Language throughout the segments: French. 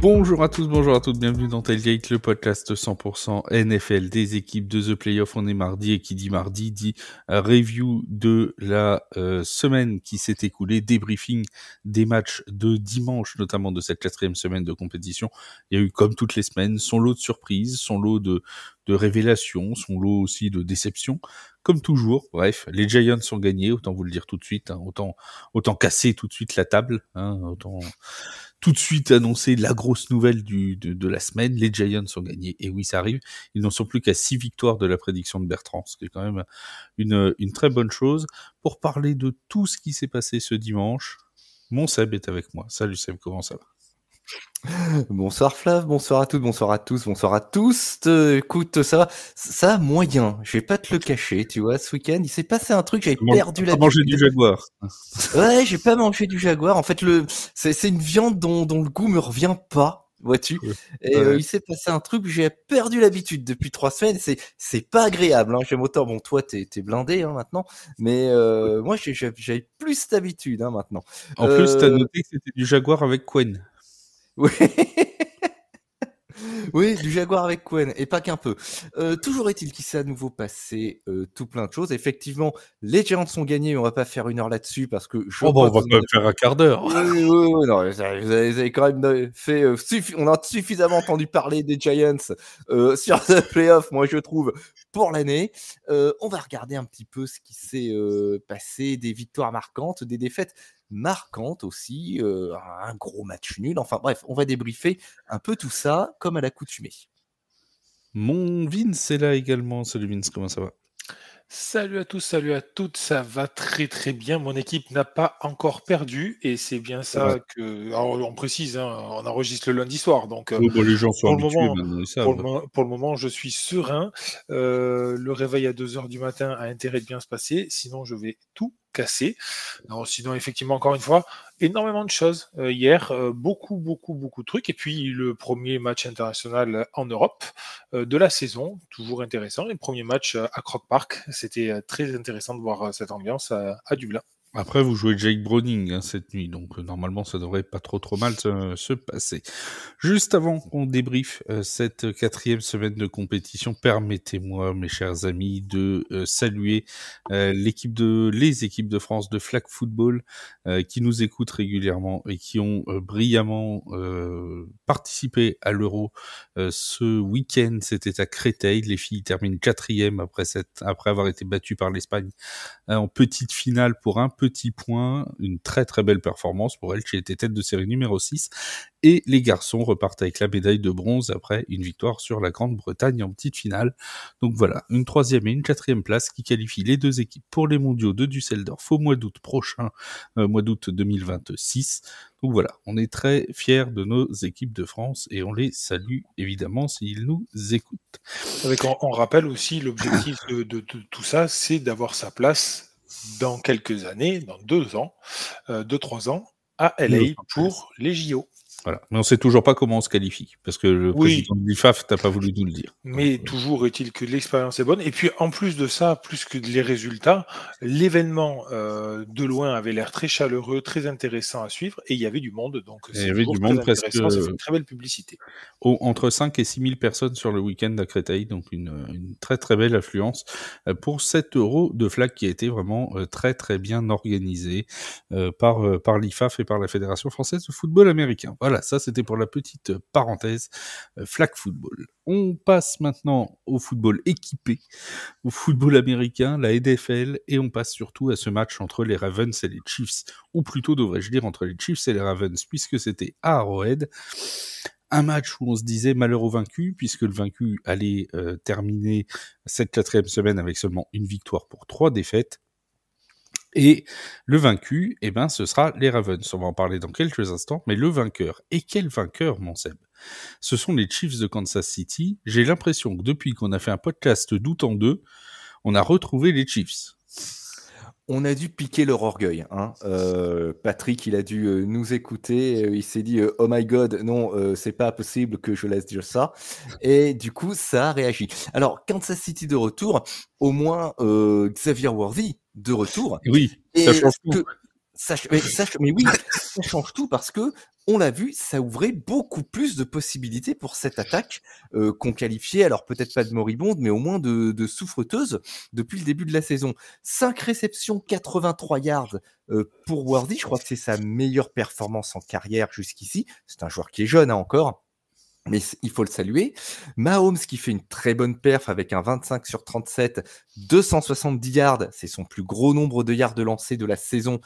Bonjour à tous, bonjour à toutes, bienvenue dans Tailgate, le podcast 100% NFL des équipes de The Playoff. On est mardi et qui dit mardi dit review de la semaine qui s'est écoulée, débriefing des matchs de dimanche, notamment de cette 4e semaine de compétition. Il y a eu, comme toutes les semaines, son lot de surprises, son lot de révélations, son lot aussi de déceptions. Comme toujours, bref, les Giants ont gagné, autant vous le dire tout de suite, hein, autant casser tout de suite la table, hein, autant tout de suite annoncer la grosse nouvelle de la semaine. Les Giants ont gagné, et oui, ça arrive. Ils n'en sont plus qu'à 6 victoires de la prédiction de Bertrand, ce qui est quand même une très bonne chose. Pour parler de tout ce qui s'est passé ce dimanche, mon Seb est avec moi. Salut Seb, comment ça va ? Bonsoir Flav, bonsoir à toutes, bonsoir à tous, bonsoir à tous. Écoute, ça va moyen, je vais pas te le cacher, tu vois, ce week-end, il s'est passé un truc, j'avais perdu la manger du jaguar. Ouais, j'ai pas mangé du jaguar, en fait, c'est une viande dont le goût me revient pas, vois-tu. Et Ouais. il s'est passé un truc, j'ai perdu l'habitude depuis 3 semaines, c'est pas agréable, hein. J'aime autant, bon, toi, t'es blindé, hein, maintenant, mais moi, j'avais plus d'habitude, hein, maintenant. En plus, t'as noté que c'était du jaguar avec Quen. Oui. Oui, du jaguar avec Quen, et pas qu'un peu. Toujours est-il qu'il s'est à nouveau passé tout plein de choses. Effectivement, les Giants sont gagnés, on va pas faire 1 heure là-dessus parce que je on va crois quand même faire un quart d'heure. Oui, non, vous avez quand même fait on a suffisamment entendu parler des Giants sur The Playoff, moi je trouve, pour l'année. On va regarder un petit peu ce qui s'est passé, des victoires marquantes, des défaites marquantes aussi, un gros match nul. Enfin bref, on va débriefer un peu tout ça comme à l'accoutumée. Mon Vince est là également. Salut Vince, comment ça va ? Salut à tous, salut à toutes, ça va très très bien. Mon équipe n'a pas encore perdu et c'est bien ça que. Alors on précise, hein, on enregistre le lundi soir, donc les gens sont habitués maintenant, ils savent. pour le moment, je suis serein. Le réveil à 2h du matin a intérêt de bien se passer, sinon je vais tout casser. Alors, sinon, effectivement, encore une fois, énormément de choses hier, beaucoup de trucs. Et puis, le premier match international en Europe de la saison, toujours intéressant. Et le premier match à Croke Park, c'était très intéressant de voir cette ambiance à Dublin. Après, vous jouez Jake Browning cette nuit, donc normalement, ça devrait pas trop mal se passer. Juste avant qu'on débriefe cette 4e semaine de compétition, permettez-moi, mes chers amis, de saluer les équipes de France de flag football qui nous écoutent régulièrement et qui ont brillamment participé à l'Euro ce week-end. C'était à Créteil. Les filles terminent 4e après avoir été battues par l'Espagne en petite finale pour un petit point, une très très belle performance pour elle qui était tête de série numéro 6, et les garçons repartent avec la médaille de bronze après une victoire sur la Grande-Bretagne en petite finale. Donc voilà, une 3e et une 4e place qui qualifient les deux équipes pour les mondiaux de Düsseldorf au mois d'août prochain, mois d'août 2026. Donc voilà, on est très fiers de nos équipes de France et on les salue évidemment s'ils nous écoutent. On rappelle aussi l'objectif de tout ça, c'est d'avoir sa place dans quelques années, dans 2 ans, 2-3 ans, à LA pour les JO. Voilà. Mais on sait toujours pas comment on se qualifie, parce que le président de l'IFAF n'a pas voulu nous le dire. Mais toujours est-il que l'expérience est bonne. Et puis, en plus de ça, plus que les résultats, l'événement de loin avait l'air très chaleureux, très intéressant à suivre, et il y avait du monde, donc c'est toujours très intéressant, ça fait une très belle publicité. Entre 5 et 6 000 personnes sur le week-end à Créteil, donc une très très belle affluence pour cet Euro de flag qui a été vraiment très très bien organisé par l'IFAF et par la Fédération française de football américain. Voilà, ça c'était pour la petite parenthèse flag football. On passe maintenant au football équipé, au football américain, la NFL, et on passe surtout à ce match entre les Ravens et les Chiefs, ou plutôt devrais-je dire entre les Chiefs et les Ravens, puisque c'était à Arrowhead. Un match où on se disait malheur au vaincu, puisque le vaincu allait terminer cette 4e semaine avec seulement une victoire pour 3 défaites. Et le vaincu, ce sera les Ravens. On va en parler dans quelques instants, mais le vainqueur. Et quel vainqueur, mon Seb ? Ce sont les Chiefs de Kansas City. J'ai l'impression que depuis qu'on a fait un podcast d'août en 2, on a retrouvé les Chiefs. On a dû piquer leur orgueil, hein. Patrick, il a dû nous écouter. Il s'est dit oh my God, non, c'est pas possible que je laisse dire ça. Et du coup, ça a réagi. Alors, Kansas City de retour, au moins Xavier Worthy de retour. Oui, ça change tout. Mais oui, ça change tout parce que on l'a vu, ça ouvrait beaucoup plus de possibilités pour cette attaque qu'on qualifiait, alors peut-être pas de moribonde, mais au moins de souffreteuse depuis le début de la saison. 5 réceptions, 83 yards pour Worthy. Je crois que c'est sa meilleure performance en carrière jusqu'ici. C'est un joueur qui est jeune encore. Mais il faut le saluer. Mahomes qui fait une très bonne perf avec un 25 sur 37, 270 yards. C'est son plus gros nombre de yards de lancer de la saison.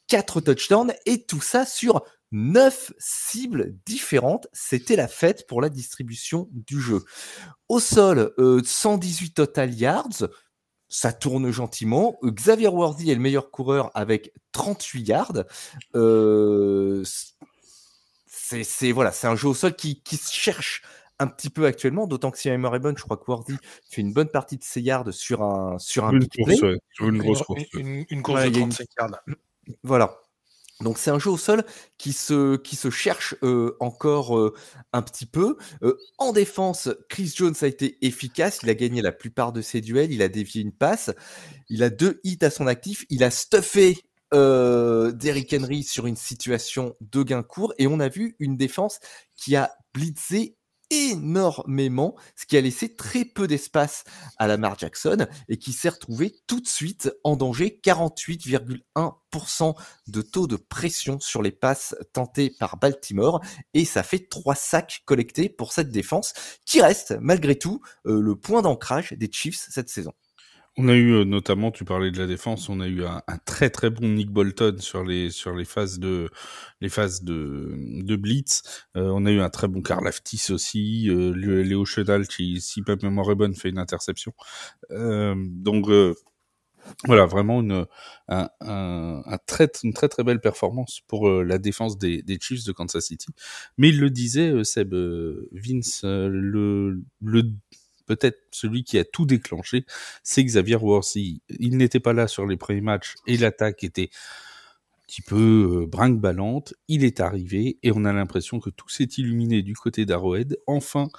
4 touchdowns et tout ça sur 9 cibles différentes. C'était la fête pour la distribution du jeu. Au sol, 118 total yards. Ça tourne gentiment. Xavier Worthy est le meilleur coureur avec 38 yards. Voilà, c'est un jeu au sol qui se cherche un petit peu actuellement, d'autant que si la mémoire est bonne, je crois que Worthy fait une bonne partie de ses yards sur un big play. Sur une grosse course. Une course de 35 yards. Voilà. Donc c'est un jeu au sol qui se cherche encore un petit peu. En défense, Chris Jones a été efficace. Il a gagné la plupart de ses duels. Il a dévié une passe. Il a 2 hits à son actif. Il a stuffé Derrick Henry sur une situation de gain court. Et on a vu une défense qui a blitzé énormément, ce qui a laissé très peu d'espace à Lamar Jackson et qui s'est retrouvé tout de suite en danger. 48,1% de taux de pression sur les passes tentées par Baltimore et ça fait 3 sacs collectés pour cette défense qui reste malgré tout le point d'ancrage des Chiefs cette saison. On a eu notamment, tu parlais de la défense, on a eu un très très bon Nick Bolton sur les phases de blitz. On a eu un très bon Karl Aftis aussi, Léo Chenal qui, si ma mémoire est bonne, fait une interception. Donc voilà, vraiment une très très belle performance pour la défense des Chiefs de Kansas City. Mais il le disait, Seb, Vince, peut-être celui qui a tout déclenché, c'est Xavier Worthy. Il n'était pas là sur les premiers matchs et l'attaque était un petit peu brinque-ballante. Il est arrivé et on a l'impression que tout s'est illuminé du côté d'Arrowhead. Enfin,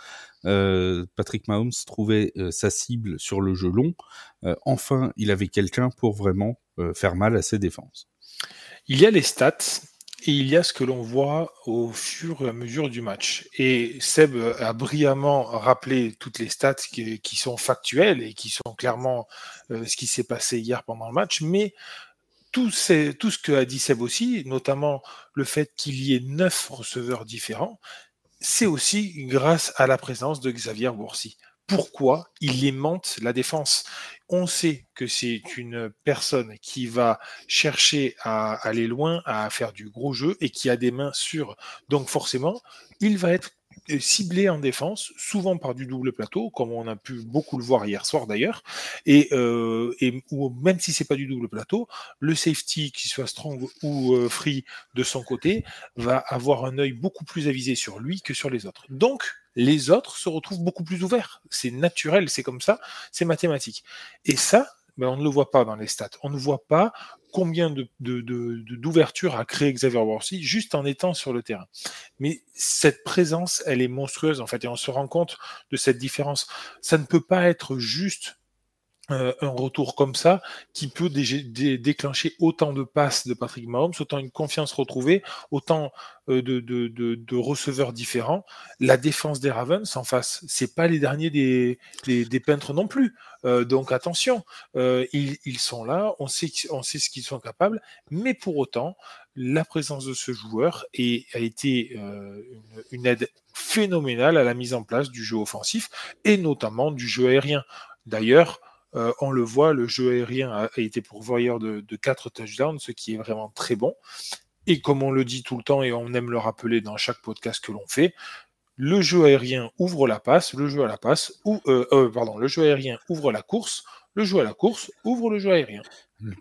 Patrick Mahomes trouvait sa cible sur le jeu long. Enfin, il avait quelqu'un pour vraiment faire mal à ses défenses. Il y a les stats et il y a ce que l'on voit au fur et à mesure du match. Et Seb a brillamment rappelé toutes les stats qui sont factuelles et qui sont clairement ce qui s'est passé hier pendant le match. Mais tout ce que a dit Seb aussi, notamment le fait qu'il y ait 9 receveurs différents, c'est aussi grâce à la présence de Xavier Worthy. Pourquoi il aimante la défense? On sait que c'est une personne qui va chercher à aller loin, à faire du gros jeu et qui a des mains sûres. Donc forcément, il va être ciblé en défense, souvent par du double plateau, comme on a pu beaucoup le voir hier soir d'ailleurs, ou même si c'est pas du double plateau, le safety, qu'il soit strong ou free de son côté, va avoir un œil beaucoup plus avisé sur lui que sur les autres. Donc, les autres se retrouvent beaucoup plus ouverts. C'est naturel, c'est comme ça, c'est mathématique. Et ça, ben, on ne le voit pas dans les stats. On ne voit pas combien d'ouverture a créé Xavier Worthy juste en étant sur le terrain. Mais cette présence, elle est monstrueuse en fait, et on se rend compte de cette différence. Ça ne peut pas être juste un retour comme ça qui peut déclencher autant de passes de Patrick Mahomes, autant une confiance retrouvée, autant de receveurs différents. La défense des Ravens en face, c'est pas les derniers des peintres non plus. Donc attention, ils sont là, on sait ce qu'ils sont capables, mais pour autant, la présence de ce joueur a été une aide phénoménale à la mise en place du jeu offensif et notamment du jeu aérien. D'ailleurs, on le voit, le jeu aérien a été pourvoyeur de 4 touchdowns, ce qui est vraiment très bon. Et comme on le dit tout le temps et on aime le rappeler dans chaque podcast que l'on fait, le jeu aérien ouvre la passe, le jeu aérien ouvre la course, le jeu à la course ouvre le jeu aérien.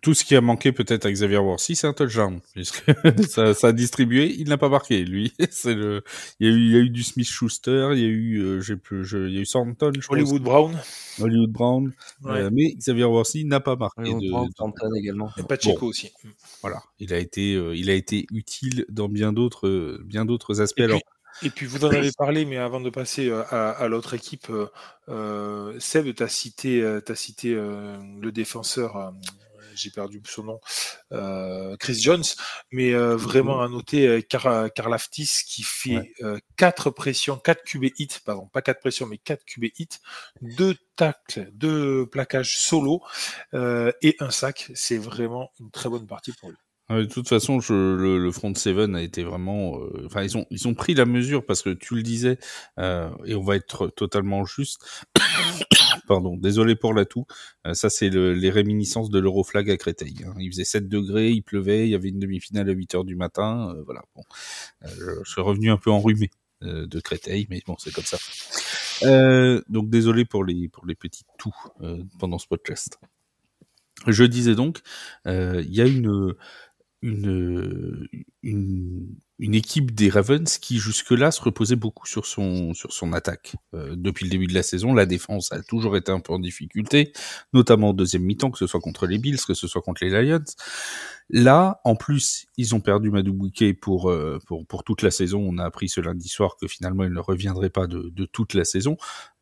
Tout ce qui a manqué peut-être à Xavier Worthy, c'est un touchdown, puisque ça a distribué, il n'a pas marqué, lui. Il y a eu du Smith-Schuster, il y a eu, il y a eu Thornton, je crois. Hollywood Brown. Ouais. Mais Xavier Worthy n'a pas marqué. Thornton également. Et Pacheco aussi. Voilà, il a été utile dans bien d'autres aspects. Et puis vous en avez parlé, mais avant de passer à l'autre équipe, Seb, t'as cité le défenseur, j'ai perdu son nom, Chris Jones, mais vraiment à noter Karlaftis qui fait 4 pressions, 4 QB hits, pardon, pas 4 pressions, mais 4 QB hits, 2 tacles, 2 plaquages solo et un sac. C'est vraiment une très bonne partie pour lui. De toute façon, le front seven a été vraiment. Enfin, ils ont pris la mesure parce que tu le disais, et on va être totalement juste. Pardon, désolé pour l'atout. Ça, c'est les réminiscences de l'Euroflag à Créteil. Hein. Il faisait 7 degrés, il pleuvait, il y avait une demi-finale à 8h du matin. Voilà. Bon, je suis revenu un peu enrhumé de Créteil, mais bon, c'est comme ça. Donc désolé pour les petits toux pendant ce podcast. Je disais donc, il y a une équipe des Ravens qui jusque-là se reposait beaucoup sur son attaque. Depuis le début de la saison, la défense a toujours été un peu en difficulté, notamment au deuxième mi-temps, que ce soit contre les Bills, que ce soit contre les Lions. Là, en plus, ils ont perdu Madubuike pour toute la saison. On a appris ce lundi soir que finalement, il ne reviendrait pas de toute la saison.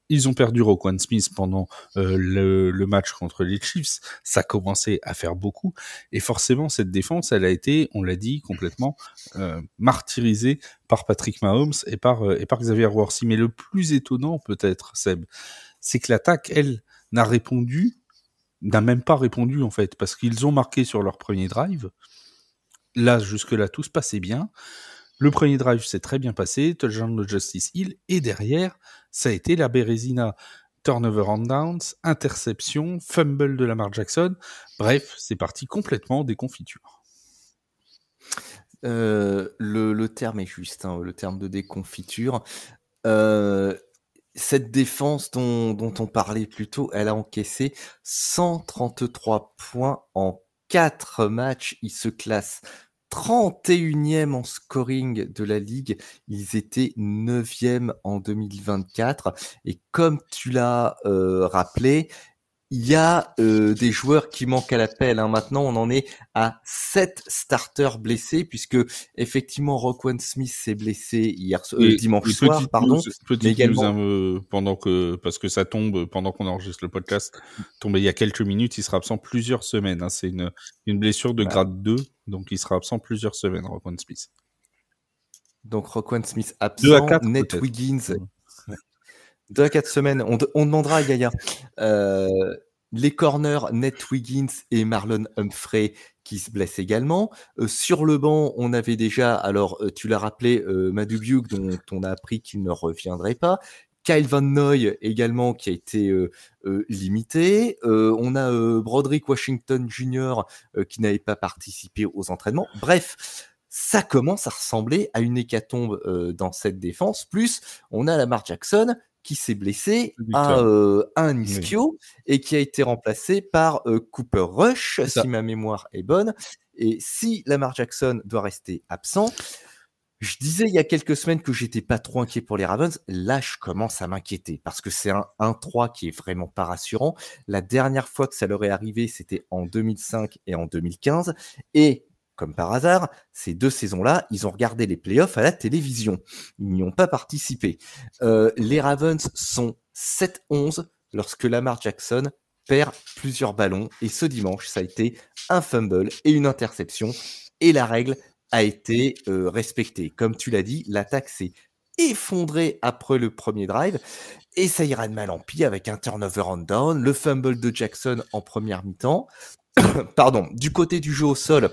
Ils ont perdu Roquan Smith pendant le match contre les Chiefs. Ça commençait à faire beaucoup. Et forcément, cette défense, elle a été, on l'a dit, complètement martyrisée par Patrick Mahomes et par Xavier Worthy. Mais le plus étonnant, peut-être, Seb, c'est que l'attaque, elle, n'a même pas répondu, en fait, parce qu'ils ont marqué sur leur premier drive. Là, jusque-là, tout se passait bien. Le premier drive s'est très bien passé, touchdown de Justice Hill, et derrière, ça a été la Bérésina. Turnover on downs, interception, fumble de Lamar Jackson. Bref, c'est parti complètement en déconfiture. Le terme est juste, hein, le terme de déconfiture. Cette défense dont on parlait plus tôt, elle a encaissé 133 points en 4 matchs. Il se classe 31e en scoring de la ligue. Ils étaient 9e en 2024. Et comme tu l'as rappelé, il y a des joueurs qui manquent à l'appel. Hein. Maintenant, on en est à 7 starters blessés, puisque effectivement, Roquan Smith s'est blessé dimanche soir, pardon. Petite également... news, parce que ça tombe pendant qu'on enregistre le podcast, tombé il y a quelques minutes, il sera absent plusieurs semaines. Hein. C'est une blessure de grade 2, donc il sera absent plusieurs semaines, Roquan Smith. Donc Roquan Smith absent, 2 à 4, Nate peut-être. Wiggins... 2 à 4 semaines, on demandera à Yaya. Les corners, Nate Wiggins et Marlon Humphrey qui se blessent également. Sur le banc, on avait déjà, alors tu l'as rappelé, Madubuike dont on a appris qu'il ne reviendrait pas. Kyle Van Noy également qui a été limité. On a Broderick Washington Jr. Qui n'avait pas participé aux entraînements. Bref, ça commence à ressembler à une hécatombe dans cette défense. Plus, on a Lamar Jackson qui s'est blessé à un ischio et qui a été remplacé par Cooper Rush, si ma mémoire est bonne. Et si Lamar Jackson doit rester absent, je disais il y a quelques semaines que j'étais pas trop inquiet pour les Ravens. Là, je commence à m'inquiéter parce que c'est un 1-3 qui est vraiment pas rassurant. La dernière fois que ça leur est arrivé, c'était en 2005 et en 2015. Et comme par hasard, ces 2 saisons-là, ils ont regardé les playoffs à la télévision. Ils n'y ont pas participé. Les Ravens sont 7-11 lorsque Lamar Jackson perd plusieurs ballons. Et ce dimanche, ça a été un fumble et une interception. Et la règle a été respectée. Comme tu l'as dit, l'attaque s'est effondrée après le premier drive. Et ça ira de mal en pis avec un turnover on down, le fumble de Jackson en première mi-temps. Pardon, du côté du jeu au sol,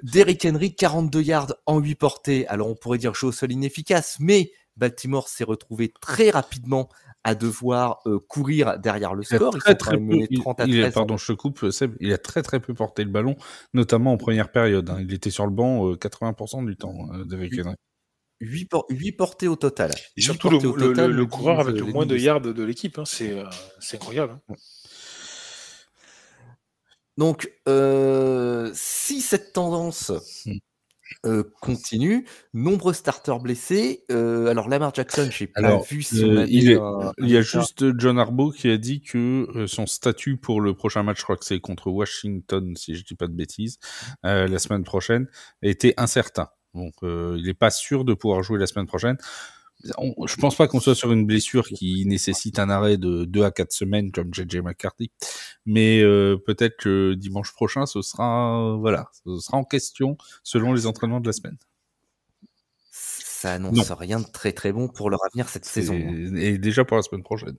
Derrick Henry, 42 yards en 8 portées. Alors, on pourrait dire jeu au sol inefficace, mais Baltimore s'est retrouvé très rapidement à devoir courir derrière le score. Pardon, je te coupe, Seb. Il a très très peu porté le ballon, notamment en première période. Hein. Il était sur le banc 80% du temps, Derrick Henry. 8 portées au total. Et surtout le coureur avec le moins de yards de l'équipe. Hein. C'est incroyable. Hein. Donc, si cette tendance continue, nombreux starters blessés. Alors, Lamar Jackson, j'ai pas vu si on avait il y a juste John Harbaugh qui a dit que son statut pour le prochain match, je crois que c'est contre Washington, si je dis pas de bêtises, la semaine prochaine, était incertain. Donc, il n'est pas sûr de pouvoir jouer la semaine prochaine. Je pense pas qu'on soit sur une blessure qui nécessite un arrêt de 2 à 4 semaines comme JJ McCarthy, mais peut-être que dimanche prochain, ce sera en question selon les entraînements de la semaine. Ça annonce rien de très très bon pour leur avenir cette saison. Et déjà pour la semaine prochaine.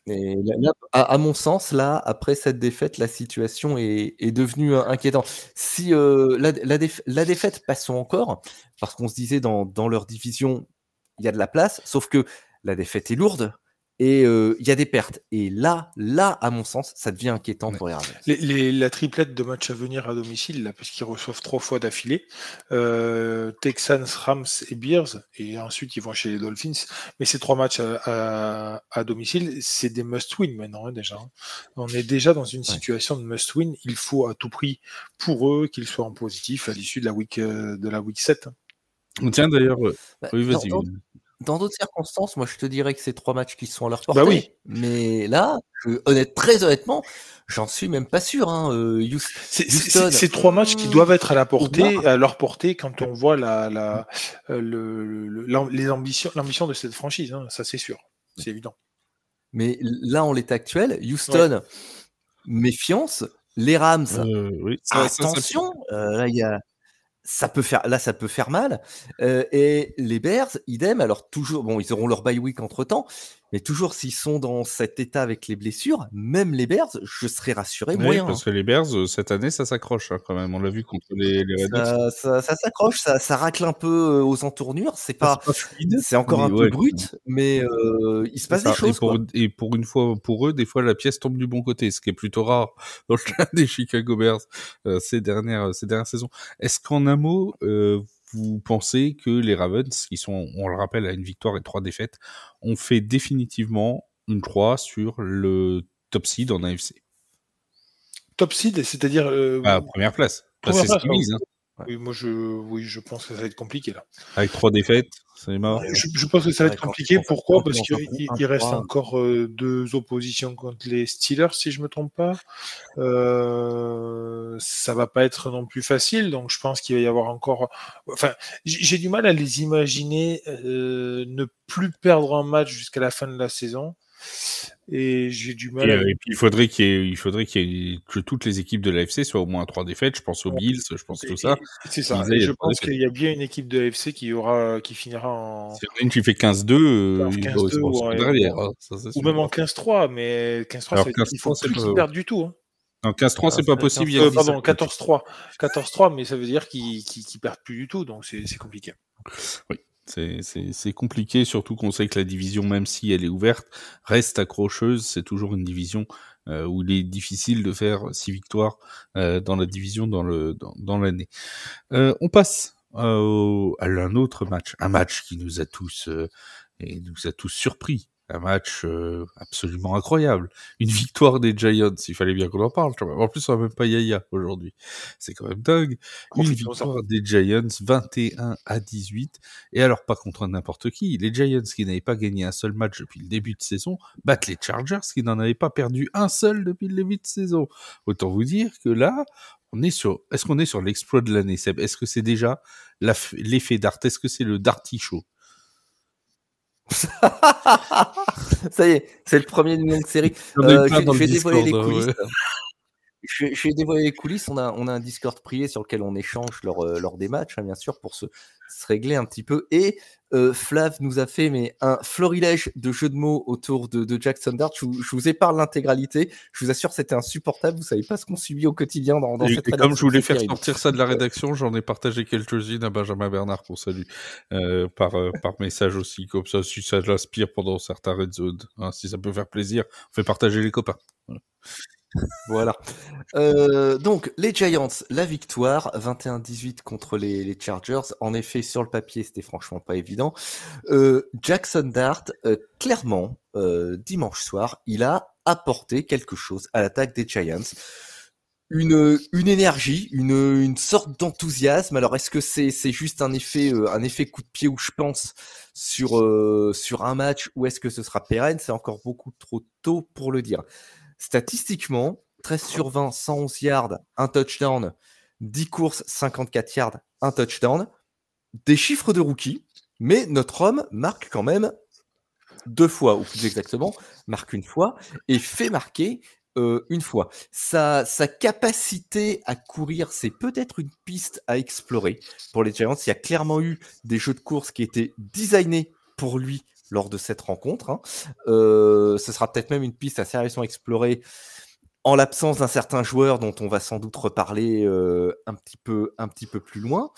Et là, à mon sens, là, après cette défaite, la situation est devenue inquiétante. Si la défaite, passons encore, parce qu'on se disait dans leur division, il y a de la place, sauf que la défaite est lourde et il y a des pertes. Et là, à mon sens, ça devient inquiétant pour les Ravens. La triplette de matchs à venir à domicile, là, parce qu'ils reçoivent 3 fois d'affilée, Texans, Rams et Bears, et ensuite ils vont chez les Dolphins. Mais ces 3 matchs à domicile, c'est des must-win maintenant, hein, déjà. On est déjà dans une situation de must-win. Il faut à tout prix, pour eux, qu'ils soient en positif à l'issue de la week 7. Tiens, d'ailleurs, oui, vas-y. Dans d'autres circonstances, moi je te dirais que c'est 3 matchs qui sont à leur portée. Bah oui. Mais là, très honnêtement, j'en suis même pas sûr. Hein. Houston, c'est 3 matchs qui doivent être à leur portée quand on voit l'ambition de cette franchise. Hein, ça c'est sûr, c'est évident. Mais là, en l'état actuel, Houston, méfiance. Les Rams, attention. Là, il y a. Ça peut faire mal. Et les Bears, idem. Alors toujours, bon, ils auront leur bye week entre temps, mais toujours s'ils sont dans cet état avec les blessures, même les Bears, je serais rassuré moyen. Parce que les Bears cette année, ça s'accroche quand même. On l'a vu contre les Raiders. Ça s'accroche, ça racle un peu aux entournures. C'est pas fluide, c'est encore un peu brut, mais il se passe des choses. Et pour une fois, pour eux, des fois la pièce tombe du bon côté, ce qui est plutôt rare dans le cas des Chicago Bears ces dernières saisons. Est-ce qu'en un mot, vous pensez que les Ravens, qui sont, on le rappelle, à une victoire et 3 défaites, ont fait définitivement une croix sur le top seed en AFC? Top seed, c'est-à-dire première place. C'est ce qu'ils misent. Hein. Oui, je pense que ça va être compliqué là. Avec 3 défaites, c'est mort. Je pense que ça va être compliqué. Pourquoi ? Parce qu'il reste encore 2 oppositions contre les Steelers, si je me trompe pas. Ça va pas être non plus facile, donc je pense qu'il va y avoir encore. Enfin, j'ai du mal à les imaginer ne plus perdre un match jusqu'à la fin de la saison. Et j'ai du mal. Et puis il faudrait que toutes les équipes de l'AFC soient au moins à 3 défaites. Je pense aux Bills, je pense tout ça. C'est ça. Et je pense qu'il y a bien une équipe de l'AFC qui finira en. Si on a une qui fait 15-2, il va derrière. Ou même en 15-3, mais 15-3, il faut plus qu'ils perdent du tout. Hein. En 15-3, c'est pas possible. Pardon, 14-3. 14-3, mais ça veut dire qu'ils perdent plus du tout, donc c'est compliqué. Oui. C'est compliqué, surtout qu'on sait que la division, même si elle est ouverte, reste accrocheuse. C'est toujours une division où il est difficile de faire 6 victoires dans la division dans l'année. On passe à un autre match, un match qui nous a tous surpris. Un match absolument incroyable. Une victoire des Giants, il fallait bien qu'on en parle. En plus, on n'a même pas Yaya aujourd'hui. C'est quand même dingue. Une victoire des Giants, 21-18. Et alors, pas contre n'importe qui. Les Giants, qui n'avaient pas gagné un seul match depuis le début de saison, battent les Chargers, qui n'en avaient pas perdu un seul depuis le début de saison. Autant vous dire que là, est-ce qu'on est sur l'exploit de l'année, Seb? Est-ce que c'est déjà l'effet Dart? Est-ce que c'est le Darty Show? Ça y est, c'est le premier de une longue série. Je vais dévoiler les coulisses. Je vais dévoiler les coulisses. On a un Discord privé sur lequel on échange lors des matchs, hein, bien sûr, pour se régler un petit peu. Et Flav nous a fait un florilège de jeux de mots autour de Jackson Dart. Je vous épargne l'intégralité. Je vous assure, c'était insupportable. Vous savez pas ce qu'on subit au quotidien dans cette rédaction. Et comme je voulais faire sortir ça de la rédaction, j'en ai partagé quelques-unes à Benjamin Bernard pour salut par message aussi. Comme ça, si ça l'inspire pendant certains red zone, hein, si ça peut faire plaisir, on fait partager les copains. Voilà. Donc, les Giants, la victoire, 21-18 contre les Chargers. En effet, sur le papier, c'était franchement pas évident. Jackson Dart, clairement, dimanche soir, il a apporté quelque chose à l'attaque des Giants. Une énergie, une sorte d'enthousiasme. Alors, est-ce que c'est juste un effet coup de pied où je pense sur un match, ou est-ce que ce sera pérenne? C'est encore beaucoup trop tôt pour le dire. Statistiquement, 13 sur 20, 111 yards, un touchdown, 10 courses, 54 yards, un touchdown. Des chiffres de rookie. Mais notre homme marque quand même 2 fois, ou plus exactement, marque 1 fois et fait marquer, 1 fois. Sa capacité à courir, c'est peut-être une piste à explorer pour les Giants. Il y a clairement eu des jeux de course qui étaient designés pour lui lors de cette rencontre, hein. Ce sera peut-être même une piste à sérieusement explorer en l'absence d'un certain joueur dont on va sans doute reparler, un petit peu plus loin.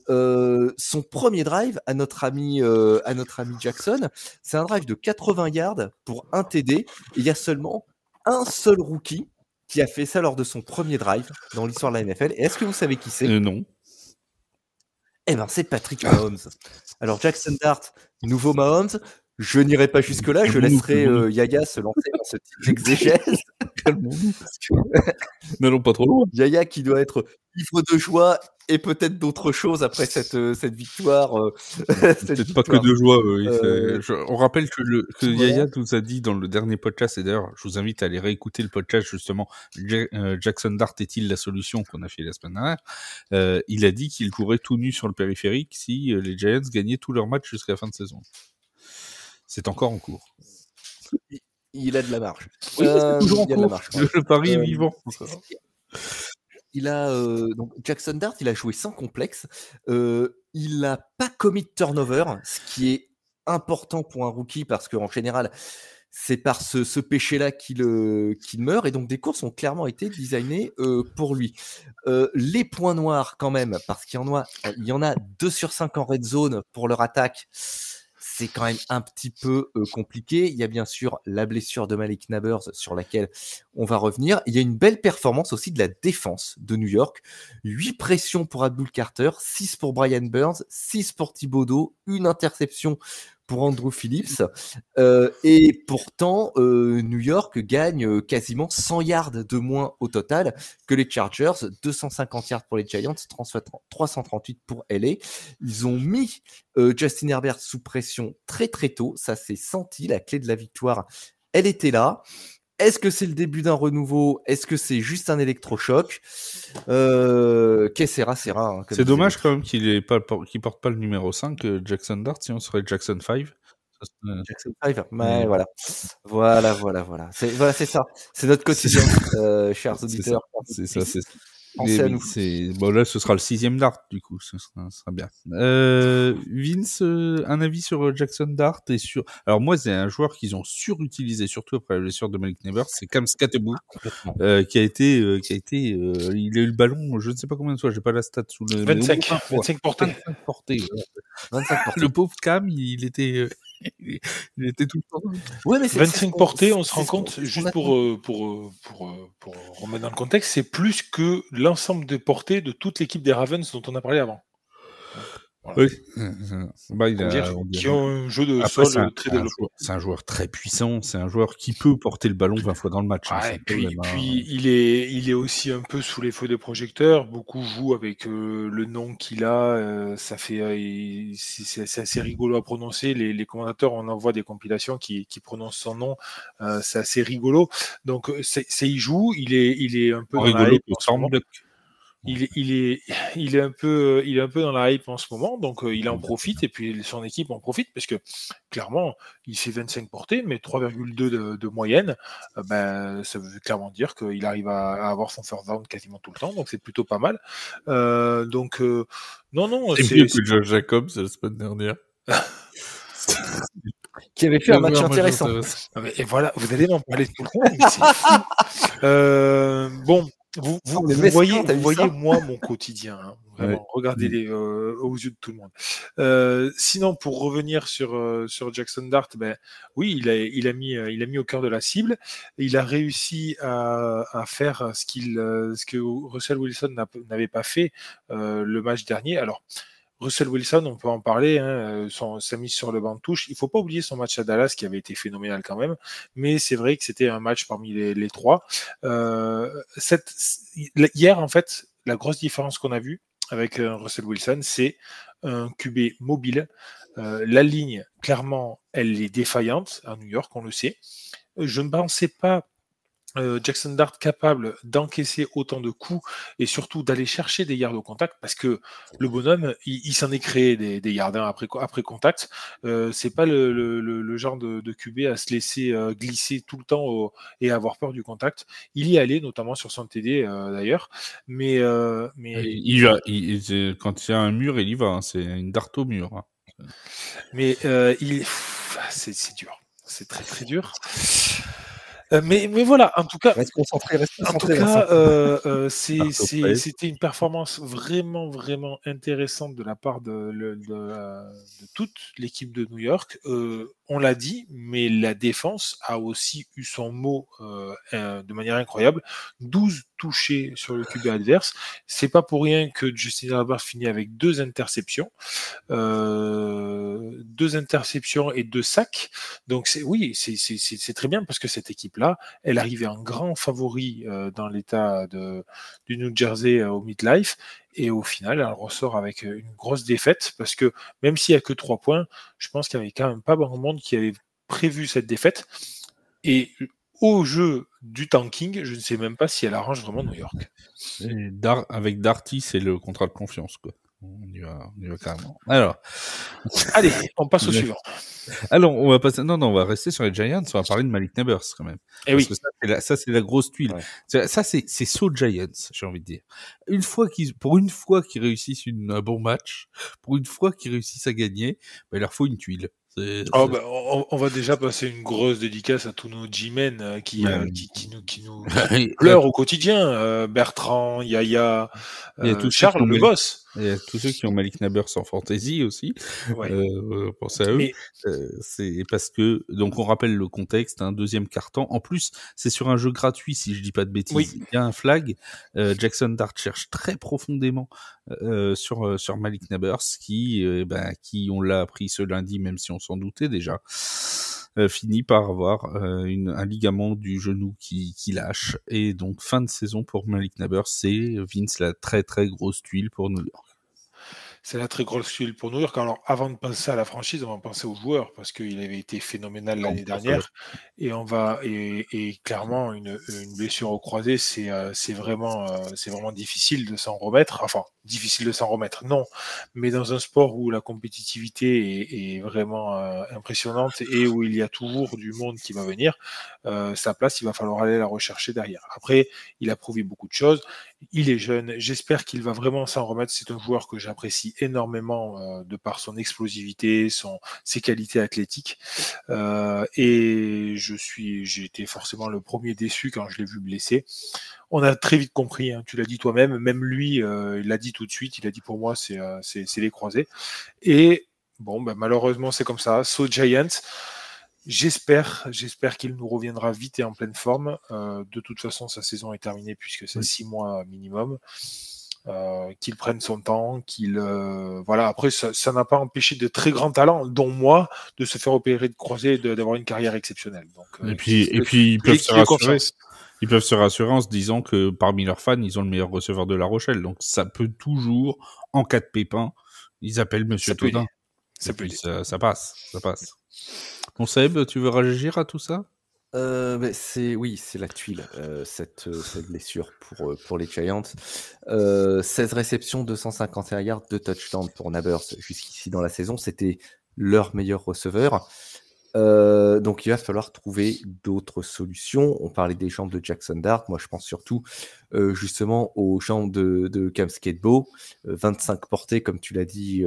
Son premier drive à notre ami Jackson, c'est un drive de 80 yards pour 1 TD et il y a seulement un seul rookie qui a fait ça lors de son premier drive dans l'histoire de la NFL. Et est-ce que vous savez qui c'est? Non. Eh ben, c'est Patrick Mahomes. Alors Jackson Dart, nouveau Mahomes, je n'irai pas jusque-là, je laisserai Yaya se lancer dans ce type d'exégèse. Calmons-nous, parce que n'allons pas trop loin. Yaya qui doit être ivre de joie et peut-être d'autres choses après cette victoire. Peut-être pas que de joie. Oui. Euh, On rappelle que voilà. Yaya nous a dit dans le dernier podcast, et d'ailleurs, je vous invite à aller réécouter le podcast justement, Jackson Dart est-il la solution qu'on a fait la semaine dernière. Il a dit qu'il courait tout nu sur le périphérique si les Giants gagnaient tous leurs matchs jusqu'à la fin de saison. C'est encore en cours. Il a de la marge. Oui, c'est toujours en il y a de la cours. marge, quand même. Le pari est vivant. Il a donc Jackson Dart, il a joué sans complexe. Il n'a pas commis de turnover, ce qui est important pour un rookie parce qu'en général, c'est par ce péché-là qu'il meurt. Et donc des courses ont clairement été designées pour lui. Les points noirs quand même, parce qu'il y en a 2 sur 5 en red zone pour leur attaque. C'est quand même un petit peu compliqué. Il y a bien sûr la blessure de Malik Nabers sur laquelle on va revenir. Il y a une belle performance aussi de la défense de New York. 8 pressions pour Abdul Carter, 6 pour Brian Burns, 6 pour Thibodeau, 1 interception pour Andrew Phillips. Et pourtant, New York gagne quasiment 100 yards de moins au total que les Chargers. 250 yards pour les Giants, 338 pour LA. Ils ont mis Justin Herbert sous pression très très tôt. Ça s'est senti. La clé de la victoire, elle était là. Est-ce que c'est le début d'un renouveau? Est-ce que c'est juste un électrochoc? Que sera, hein, c'est dommage quand même qu'il porte pas le numéro 5, Jackson Dart, sinon ce serait Jackson 5. Jackson 5, ouais, voilà. C'est ça. C'est notre quotidien, chers auditeurs. C'est ça. Pensez à nous. Bon, là, ce sera le 6e Dart, du coup. Ce sera bien. Vince, un avis sur Jackson Dart et sur... Alors, moi, c'est un joueur qu'ils ont surutilisé, surtout après la blessure de Malik Nabers, c'est Cam Skattebo, qui a été, il a eu le ballon, je ne sais pas combien de fois, j'ai pas la stat sous le... 25 portées. 25 portées. Le pauvre Cam, il était tout le temps. Ouais, mais 25 portées, on se rend compte, juste pour remettre dans le contexte, c'est plus que l'ensemble des portées de toute l'équipe des Ravens dont on a parlé avant. Voilà. Oui. Qui ont un jeu de sol très développé. C'est un joueur très puissant, c'est un joueur qui peut porter le ballon 20 fois dans le match. Ouais, puis il est aussi un peu sous les feux des projecteurs. Beaucoup jouent avec le nom qu'il a. Ça fait, c'est assez rigolo à prononcer. Les commentateurs, on envoie des compilations qui prononcent son nom. C'est assez rigolo. Donc, il joue. Il est un peu dans la hype en ce moment. Il est un peu dans la hype en ce moment, donc il en profite et puis son équipe en profite parce que clairement il fait 25 portées mais 3,2 de moyenne. Ça veut clairement dire qu'il arrive à avoir son first down quasiment tout le temps, donc c'est plutôt pas mal. Non. C'est mieux que Josh Jacobs la semaine dernière. Qui avait fait un match intéressant. Et voilà, vous allez m'en parler tout le temps, mais c'est fou. Bon. Vous voyez moi mon quotidien, hein, vraiment. Ouais. Regardez-les aux yeux de tout le monde. Sinon, pour revenir sur Jackson Dart, oui, il a mis au cœur de la cible. Il a réussi à faire ce que Russell Wilson n'avait pas fait le match dernier. Alors, Russell Wilson, on peut en parler, hein, sa mise sur le banc de touche. Il ne faut pas oublier son match à Dallas qui avait été phénoménal quand même, mais c'est vrai que c'était un match parmi les trois. Hier, en fait, la grosse différence qu'on a vue avec Russell Wilson, c'est un QB mobile. La ligne, clairement, elle est défaillante à New York, on le sait. Je ne pensais pas Jackson Dart capable d'encaisser autant de coups et surtout d'aller chercher des yards au contact, parce que le bonhomme, il s'en est créé des yards après contact. C'est pas le genre de QB à se laisser glisser tout le temps et avoir peur du contact. Il y allait, notamment sur son TD d'ailleurs. Mais quand il y a un mur, il y va. Hein. C'est une dart au mur. Hein. Mais c'est dur. C'est très très dur. Mais voilà, en tout cas, Reste concentré. c'était une performance vraiment, vraiment intéressante de la part de toute l'équipe de New York. On l'a dit, mais la défense a aussi eu son mot de manière incroyable. 12 touchés sur le QB adverse. C'est pas pour rien que Justin Herbert finit avec 2 interceptions. 2 interceptions et 2 sacs. Donc c'est très bien parce que cette équipe-là, elle arrivait en grand favori dans l'état du New Jersey au Midlife. Et au final, elle ressort avec une grosse défaite parce que même s'il n'y a que 3 points, je pense qu'il n'y avait quand même pas grand monde qui avait prévu cette défaite. Et au jeu du tanking, je ne sais même pas si elle arrange vraiment New York. Avec Darty, c'est le contrat de confiance, quoi. On y va carrément. Alors. Allez, on passe au suivant. Alors, on va passer. Non, on va rester sur les Giants. On va parler de Malik Nabers quand même. Parce que ça, c'est la grosse tuile. Ouais. Ça, c'est so Giants, j'ai envie de dire. Pour une fois qu'ils réussissent un bon match, pour une fois qu'ils réussissent à gagner, il leur faut une tuile. On va déjà passer une grosse dédicace à tous nos G-men qui nous pleurent au quotidien. Bertrand, Yaya, Charles, le boss. Il y a tous ceux qui ont Malik Nabers en fantasy aussi. Ouais. Pensez à eux. C'est parce que, donc on rappelle le contexte, un deuxième quart-temps. En plus, c'est sur un jeu gratuit, si je dis pas de bêtises. Oui. Il y a un flag. Jackson Dart cherche très profondément sur Malik Nabers qui, on l'a appris ce lundi, même si on s'en doutait déjà, finit par avoir un ligament du genou qui lâche. Et donc, fin de saison pour Malik Nabers, c'est Vince la très très grosse tuile pour New York. C'est la très grosse tuile pour New York. Alors, avant de penser à la franchise, on va penser aux joueurs parce qu'il avait été phénoménal l'année dernière. Et et clairement, une blessure au croisé, c'est vraiment difficile de s'en remettre. Enfin, difficile de s'en remettre, non. Mais dans un sport où la compétitivité est vraiment impressionnante et où il y a toujours du monde qui va venir, sa place, il va falloir aller la rechercher derrière. Après, il a prouvé beaucoup de choses. Il est jeune, j'espère qu'il va vraiment s'en remettre. C'est un joueur que j'apprécie énormément de par son explosivité, ses qualités athlétiques. Et j'ai été forcément le premier déçu quand je l'ai vu blessé. On a très vite compris, hein, tu l'as dit toi-même, même lui, il l'a dit tout de suite, il a dit pour moi, c'est les croisés. Et bon, malheureusement, c'est comme ça. So Giants. J'espère qu'il nous reviendra vite et en pleine forme. De toute façon, sa saison est terminée puisque c'est 6 mois minimum. Qu'il prenne son temps, voilà. Après, ça n'a pas empêché de très grands talents, dont moi, de se faire opérer de croisé et d'avoir une carrière exceptionnelle. Donc, et puis ils peuvent se rassurer. Ils peuvent se rassurer en se disant que parmi leurs fans, ils ont le meilleur receveur de La Rochelle. Donc ça peut toujours, en cas de pépin, ils appellent Monsieur Todin. Ça passe. Bon, Seb, tu veux réagir à tout ça ? c'est la tuile, cette blessure pour les Giants. 16 réceptions, 251 yards, 2 touchdowns pour Nabers jusqu'ici dans la saison. C'était leur meilleur receveur. Donc il va falloir trouver d'autres solutions. On parlait des jambes de Jackson Dart. Moi, je pense surtout justement aux jambes de Cam Skatebo. 25 portées, comme tu l'as dit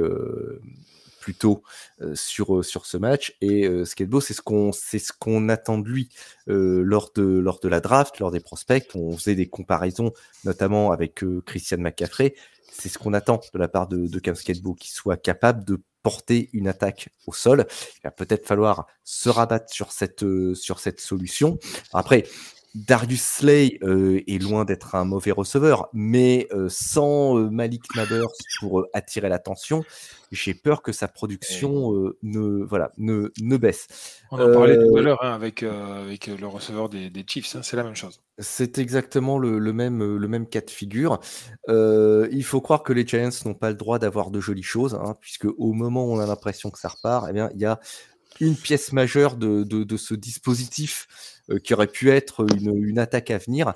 plus tôt sur ce match. Et Skatebo, c'est ce qu'on attend de lui lors de la draft, lors des prospects. On faisait des comparaisons, notamment avec Christian McCaffrey. C'est ce qu'on attend de la part de Cam Skatebo, qu'il soit capable de porter une attaque au sol. Il va peut-être falloir se rabattre sur cette solution. Après, Darius Slay est loin d'être un mauvais receveur, mais sans Malik Nabers pour attirer l'attention, j'ai peur que sa production ne baisse. On en parlait tout à l'heure avec le receveur des Chiefs, hein, c'est la même chose. C'est exactement le même cas de figure. Il faut croire que les Giants n'ont pas le droit d'avoir de jolies choses, hein, puisque au moment où on a l'impression que ça repart, eh bien, il y a une pièce majeure de ce dispositif qui aurait pu être une attaque à venir,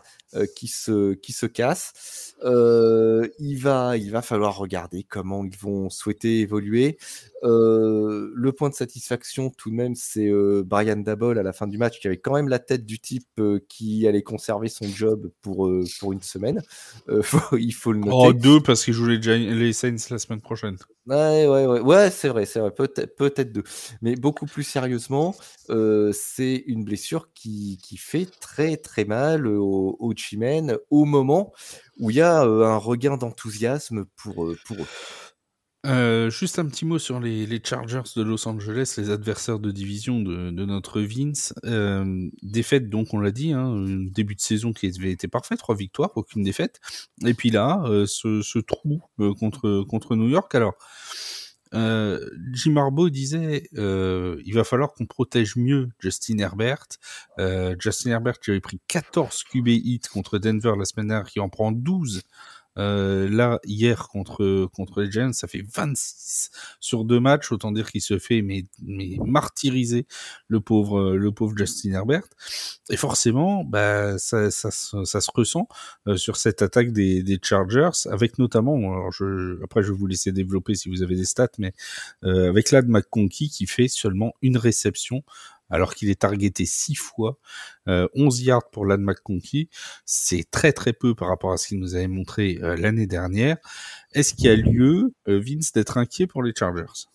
qui se casse. Il va falloir regarder comment ils vont souhaiter évoluer. Le point de satisfaction, tout de même, c'est Brian Daboll à la fin du match, qui avait quand même la tête du type qui allait conserver son job pour une semaine. Il faut le noter. Oh, 2 parce qu'il joue les Saints la semaine prochaine. Ouais, c'est vrai, peut-être 2. Mais beaucoup plus sérieusement, c'est une blessure qui fait très très mal au G-Men au moment où il y a un regain d'enthousiasme pour eux. Juste un petit mot sur les Chargers de Los Angeles, les adversaires de division de notre Vince. Défaite, donc on l'a dit, un début de saison qui avait été parfait, 3 victoires, aucune défaite. Et puis là, ce trou contre New York. Alors, Jim Harbaugh disait il va falloir qu'on protège mieux Justin Herbert. Justin Herbert qui avait pris 14 QB hits contre Denver la semaine dernière, qui en prend 12. Là, hier, contre les Giants, ça fait 26 sur 2 matchs. Autant dire qu'il se fait mais martyriser le pauvre Justin Herbert. Et forcément, bah, ça se ressent sur cette attaque des Chargers, avec notamment, alors après je vais vous laisser développer si vous avez des stats, mais avec Ladd McConkey qui fait seulement une réception, alors qu'il est targeté 6 fois, 11 yards pour Ladd McConkey, c'est très très peu par rapport à ce qu'il nous avait montré l'année dernière. Est-ce qu'il y a lieu, Vince, d'être inquiet pour les Chargers ?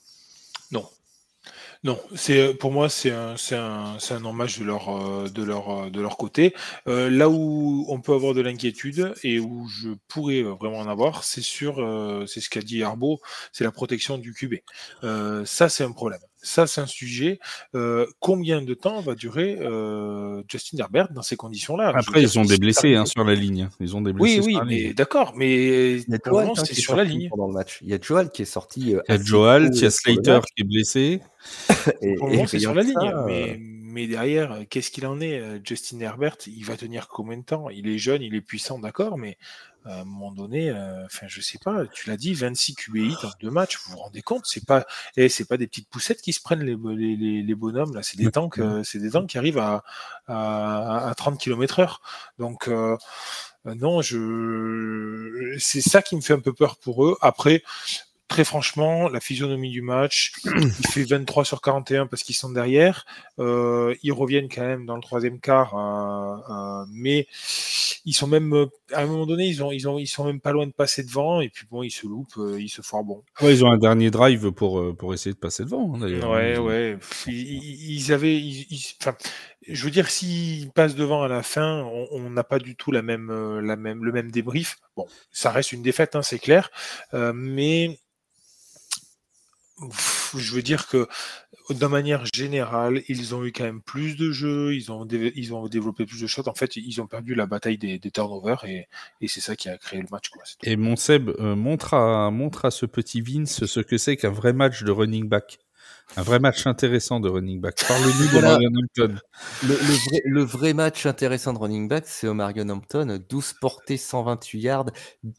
Non, pour moi c'est un hommage de leur côté. Là où on peut avoir de l'inquiétude et où je pourrais vraiment en avoir, c'est ce qu'a dit Harbaugh, c'est la protection du QB. Ça c'est un problème. Ça, c'est un sujet. Combien de temps va durer Justin Herbert dans ces conditions-là ? Après, ils ont des blessés sur la ligne. Ils ont des blessés. Oui, mais d'accord. Mais pour le moment, c'est sur la ligne. Pendant le match. Il y a Joel qui est sorti. Il y a Joel, il y a Slater qui est blessé. Pour le moment, c'est sur la ligne. Mais derrière, qu'est-ce qu'il en est Justin Herbert, il va tenir combien de temps ? Il est jeune, il est puissant, d'accord, mais à un moment donné, je sais pas, tu l'as dit, 26 QBI dans 2 matchs, vous vous rendez compte, c'est pas des petites poussettes qui se prennent les bonhommes, là, c'est des tanks qui arrivent à 30 km/h. Donc, non, c'est ça qui me fait un peu peur pour eux. Après, très franchement, la physionomie du match, il fait 23 sur 41 parce qu'ils sont derrière. Ils reviennent quand même dans le 3e quart, mais ils sont même, à un moment donné, ils sont même pas loin de passer devant. Et puis bon, ils se loupent, ils se foirent. Bon. Ouais, ils ont un dernier drive pour essayer de passer devant, d'ailleurs. Ouais. Je veux dire, s'ils passent devant à la fin, on n'a pas du tout le même débrief. Bon, ça reste une défaite, c'est clair, mais je veux dire que de manière générale, ils ont eu quand même plus de jeux, ils ont développé plus de choses. En fait, ils ont perdu la bataille des turnovers et c'est ça qui a créé le match, quoi. Et mon Seb, montre à ce petit Vince ce que c'est qu'un vrai match de running back. Un vrai match intéressant de running back. Parle-nous d'Omarion Hampton. Le vrai match intéressant de running back, c'est Omarion Hampton. 12 portées, 128 yards,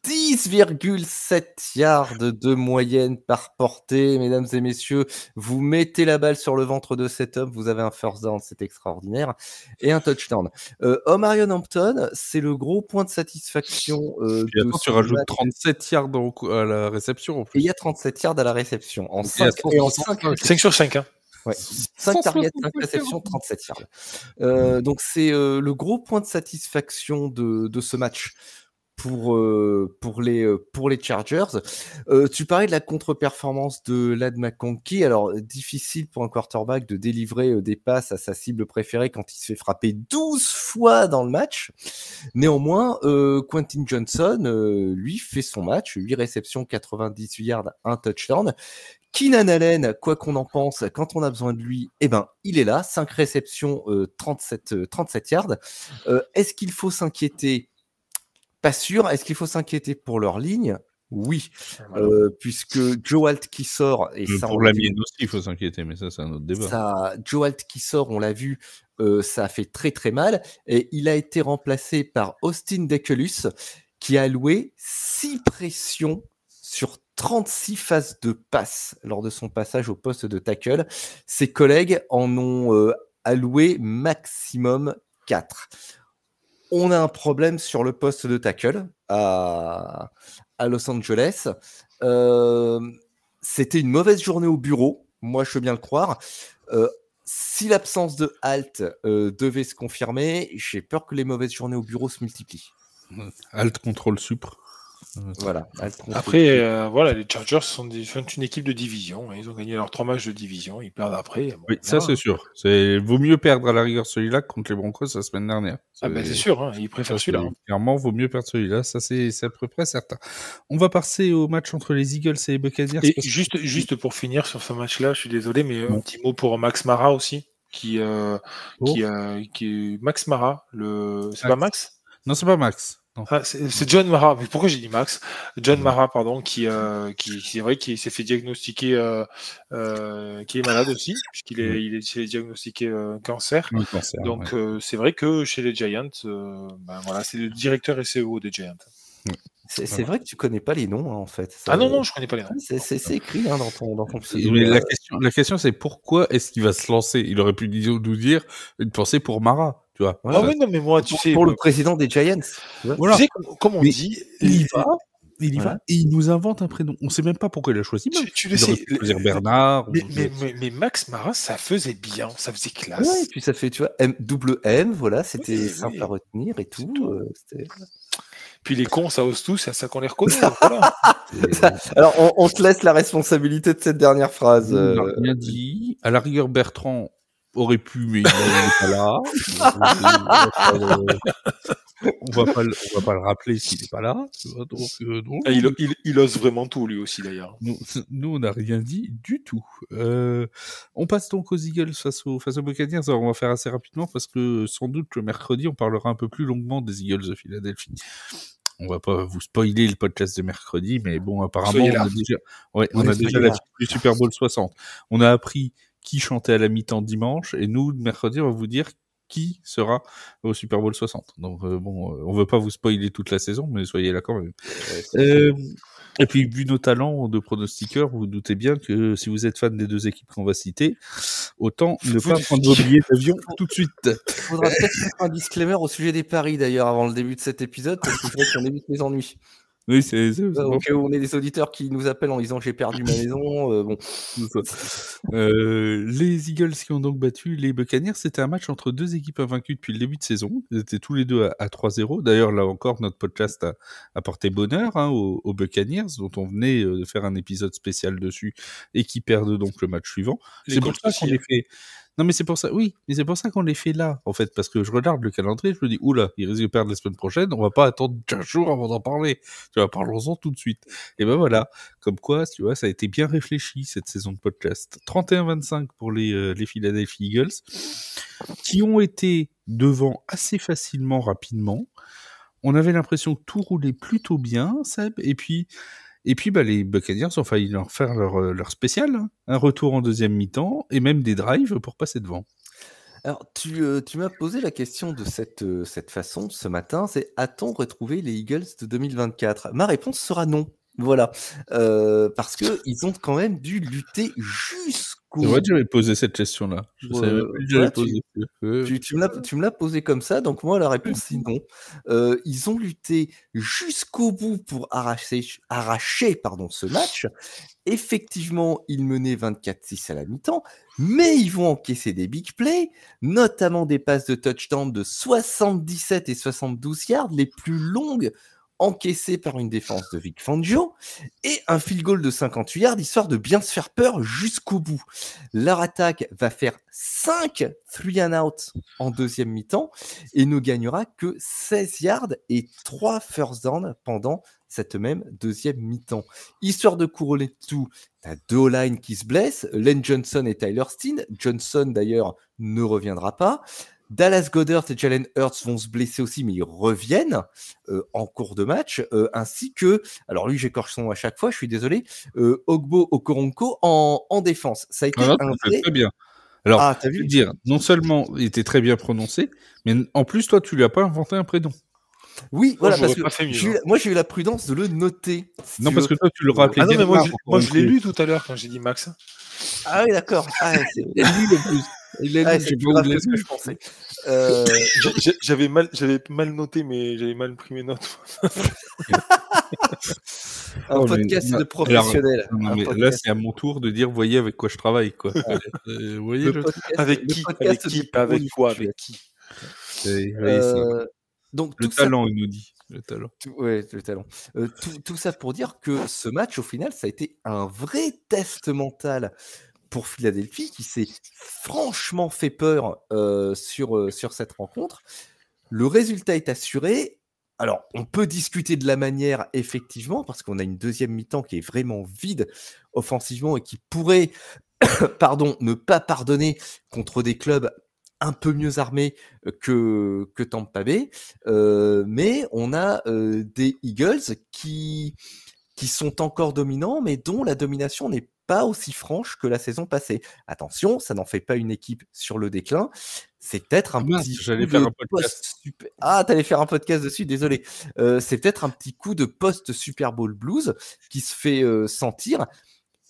10,7 yards de moyenne par portée. Mesdames et messieurs, vous mettez la balle sur le ventre de cet homme, vous avez un first down, c'est extraordinaire. Et un touchdown. Omarion Hampton, c'est le gros point de satisfaction. Tu rajoutes 37 yards à la réception en plus. Et il y a 37 yards à la réception. En 5 sur 5. Ouais. 5 targets, 5 réceptions, 37 yards. Donc c'est le gros point de satisfaction de ce match pour les Chargers. Tu parlais de la contre-performance de Ladd McConkey. Alors, difficile pour un quarterback de délivrer des passes à sa cible préférée quand il se fait frapper 12 fois dans le match. Néanmoins, Quentin Johnson, lui, fait son match. 8 réceptions, 98 yards, 1 touchdown. Keenan Allen, quoi qu'on en pense, quand on a besoin de lui, il est là. 5 réceptions, 37 yards. Est-ce qu'il faut s'inquiéter ? Pas sûr. Est-ce qu'il faut s'inquiéter pour leur ligne ? Oui, puisque Joe Alt qui sort... Et ça, pour la mienne aussi, il faut s'inquiéter, mais ça, c'est un autre débat. Joe Alt qui sort, on l'a vu, ça a fait très très mal. Et il a été remplacé par Austin Deculus, qui a alloué 6 pressions sur 36 phases de passe lors de son passage au poste de tackle. Ses collègues en ont alloué maximum 4. On a un problème sur le poste de tackle à Los Angeles. C'était une mauvaise journée au bureau, moi je veux bien le croire. Si l'absence de Alt devait se confirmer, j'ai peur que les mauvaises journées au bureau se multiplient. Alt contrôle supre. Voilà. Après, voilà, les Chargers sont une équipe de division. Ils ont gagné leurs 3 matchs de division. Ils perdent après. Bon, oui, ça c'est sûr. Vaut mieux perdre à la rigueur celui-là contre les Broncos la semaine dernière. C'est sûr, hein, ils préfèrent celui-là. Clairement, vaut mieux perdre celui-là. Ça c'est à peu près certain. On va passer au match entre les Eagles et les Buccaneers. Et juste pour finir sur ce match-là, je suis désolé, mais un petit mot pour Max Mara aussi, qui est Max Mara. C'est pas Max ? Non, c'est pas Max. Ah, c'est John Mara, mais pourquoi j'ai dit Max ? John Mara, pardon, qui c'est vrai qu'il s'est fait diagnostiquer, qui est malade aussi, puisqu'il est diagnostiqué cancer. Donc c'est vrai que chez les Giants, voilà, c'est le directeur SEO des Giants. C'est vrai que tu connais pas les noms, hein, en fait. Ça, non, je connais pas les noms. C'est écrit hein, dans ton pseudo. Mais la question, c'est pourquoi est-ce qu'il va se lancer ? Il aurait pu nous dire une pensée pour Mara. Tu vois, oui, non, mais moi, tu sais. Pour le président des Giants. Voilà. Tu sais, comme on dit. Il y va et il nous invente un prénom. On ne sait même pas pourquoi il a choisi Max. Tu le sais. Choisir Bernard. Mais Max Mara, ça faisait bien, ça faisait classe. Ouais, et puis ça fait, tu vois, M, voilà, c'était simple à retenir et tout. Puis les cons, ça ose tout, c'est à ça qu'on les reconnaît. Voilà. Alors, on te laisse la responsabilité de cette dernière phrase. On n'a rien dit. À la rigueur, Bertrand aurait pu, mais il n'est pas là. On va pas le rappeler s'il n'est pas là. Donc, il ose vraiment tout, lui aussi, d'ailleurs. Nous, on n'a rien dit du tout. On passe donc aux Eagles face aux Buccaneers. Alors, on va faire assez rapidement parce que sans doute le mercredi, on parlera un peu plus longuement des Eagles de Philadelphie. On va pas vous spoiler le podcast de mercredi, mais bon, apparemment, on a déjà la du Super Bowl 60. On a appris qui chantait à la mi-temps dimanche, et nous, mercredi, on va vous dire qui sera au Super Bowl 60. Donc, on veut pas vous spoiler toute la saison, mais soyez là quand même. Et puis, vu nos talents de pronostiqueurs, vous, vous doutez bien que si vous êtes fan des deux équipes qu'on va citer, autant ne pas prendre vos billets d'avion tout de suite. Il faudra peut-être mettre un disclaimer au sujet des paris, d'ailleurs, avant le début de cet épisode, parce qu'il faudrait qu'on évite les ennuis. Oui, c'est donc, on est des auditeurs qui nous appellent en disant j'ai perdu ma maison. Les Eagles qui ont donc battu les Buccaneers, c'était un match entre deux équipes invaincues depuis le début de saison. Ils étaient tous les deux à 3-0. D'ailleurs, là encore, notre podcast a porté bonheur aux Buccaneers, dont on venait de faire un épisode spécial dessus et qui perdent donc le match suivant. C'est pour ça qu'on les fait. Non, mais c'est pour ça, oui, mais c'est pour ça qu'on les fait là, en fait, parce que je regarde le calendrier, je me dis, oula, ils risquent de perdre la semaine prochaine, on va pas attendre 15 jours avant d'en parler. Tu vois, parlons-en tout de suite. Et ben voilà, comme quoi, tu vois, ça a été bien réfléchi, cette saison de podcast. 31-25 pour les Philadelphie Eagles, qui ont été devant assez facilement, rapidement. On avait l'impression que tout roulait plutôt bien, Seb, et puis les Buccaneers ont failli leur faire leur spécial, hein. Un retour en deuxième mi-temps et même des drives pour passer devant. Alors, tu m'as posé la question de cette façon ce matin, c'est a-t-on retrouvé les Eagles de 2024 ? Ma réponse sera non. Voilà, parce que ils ont quand même dû lutter jusqu'au. C'est vrai que j'avais posé cette question-là. Je savais même plus que j'avais posé. Tu me l'as posé comme ça, donc moi la réponse c'est non. Ils ont lutté jusqu'au bout pour arracher ce match. Effectivement, ils menaient 24-6 à la mi-temps, mais ils vont encaisser des big plays, notamment des passes de touchdown de 77 et 72 yards, les plus longues encaissé par une défense de Vic Fangio, et un field goal de 58 yards, histoire de bien se faire peur jusqu'au bout. Leur attaque va faire 5 3 and out en deuxième mi-temps, et ne gagnera que 16 yards et 3 first down pendant cette même deuxième mi-temps. Histoire de couronner tout, t'as deux O-line qui se blessent, Len Johnson et Tyler Steen. Johnson, d'ailleurs, ne reviendra pas. Dallas Goedert et Jalen Hurts vont se blesser aussi, mais ils reviennent en cours de match, ainsi que, alors lui j'écorche son nom à chaque fois, je suis désolé, Ogbo Okoronkwo en défense. Ça a été un vrai... très bien. Alors, t'as vu dire, non seulement il était très bien prononcé, mais en plus toi tu lui as pas inventé un prénom. Oui, voilà, parce que moi j'ai eu la prudence de le noter. Si non, parce que toi tu le rappelais. Ah non, mais moi je l'ai lu tout à l'heure quand j'ai dit Max. Ah oui, d'accord. Ah, c'est lui le plus. Il a Ouais, dit, c'est j'ai plus pas grave oublié. que ce que je pensais. J'avais mal noté, mais j'avais mal pris mes notes. Un Oh, mais podcast non, de professionnels. non, Un mais là, podcast, c'est à mon tour de dire, voyez avec quoi je travaille, quoi. Vous voyez le le truc. podcast, Avec le qui? podcast Avec des qui? Pas pros avec du quoi? virtuel. Avec qui? Oui, c'est Donc le tout ça, talent, il nous dit. Le talent. ouais, le talent. Tout ça pour dire que ce match, au final, ça a été un vrai test mental pour Philadelphie, qui s'est franchement fait peur sur cette rencontre. Le résultat est assuré. Alors, on peut discuter de la manière, effectivement, parce qu'on a une deuxième mi-temps qui est vraiment vide offensivement et qui pourrait, ne pas pardonner contre des clubs un peu mieux armés que Tampa Bay. Mais on a des Eagles qui sont encore dominants, mais dont la domination n'est pas aussi franche que la saison passée. Attention, ça n'en fait pas une équipe sur le déclin. C'est peut-être un Mince, petit j'allais coup faire de un podcast. post-super... Ah, t'allais faire un podcast dessus, désolé. C'est peut-être un petit coup de post-Super Bowl Blues qui se fait sentir.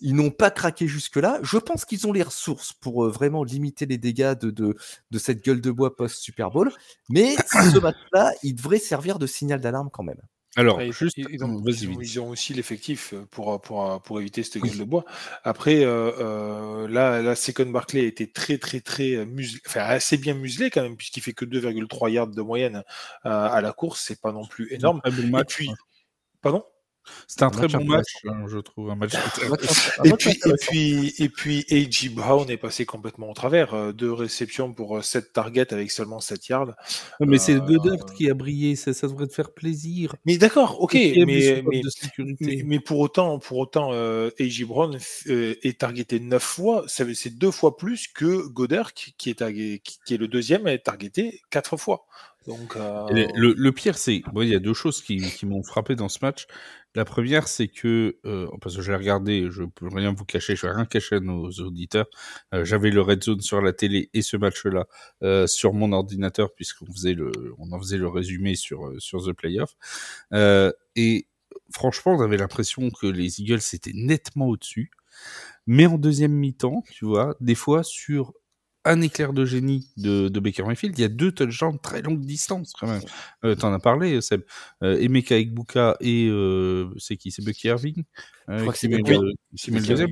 Ils n'ont pas craqué jusque-là. Je pense qu'ils ont les ressources pour vraiment limiter les dégâts de cette gueule de bois post-Super Bowl. Mais ce match-là, il devrait servir de signal d'alarme quand même. Alors, Ouais, juste, vas-y, ils vite. ont aussi l'effectif pour éviter cette gueule de bois. Après, là, Saquon Barkley était très muselé, enfin assez bien muselé quand même, puisqu'il fait que 2,3 yards de moyenne à la course, c'est pas non plus énorme. Un très bon Et match. puis, pardon? C'était un Un très match bon match, intéressant. je trouve, un match. Et puis A.J. Brown est passé complètement au travers. 2 réceptions pour 7 targets avec seulement 7 yards. Mais c'est Goddard qui a brillé, ça devrait te faire plaisir. Mais d'accord, ok, Et qui a mis son mais, poste de sécurité. mais pour autant, A.J. Brown est targeté 9 fois, c'est 2 fois plus que Goddard qui est le deuxième à être targeté 4 fois. Donc, Le pire, c'est, bon, il y a deux choses qui m'ont frappé dans ce match. La première, c'est que, parce que je l'ai regardé, je peux rien vous cacher, je vais rien cacher à nos auditeurs. J'avais le Red Zone sur la télé et ce match-là sur mon ordinateur, puisqu'on on en faisait le résumé sur The Playoff. Et franchement, on avait l'impression que les Eagles étaient nettement au-dessus. Mais en deuxième mi-temps, tu vois, des fois sur un éclair de génie de Baker Mayfield, il y a 2 touchdowns de très longue distance quand même. T'en as parlé, Seb. Emeka Egbuka et c'est qui? C'est Bucky Irving Je crois que qui met Bucky. le deuxième.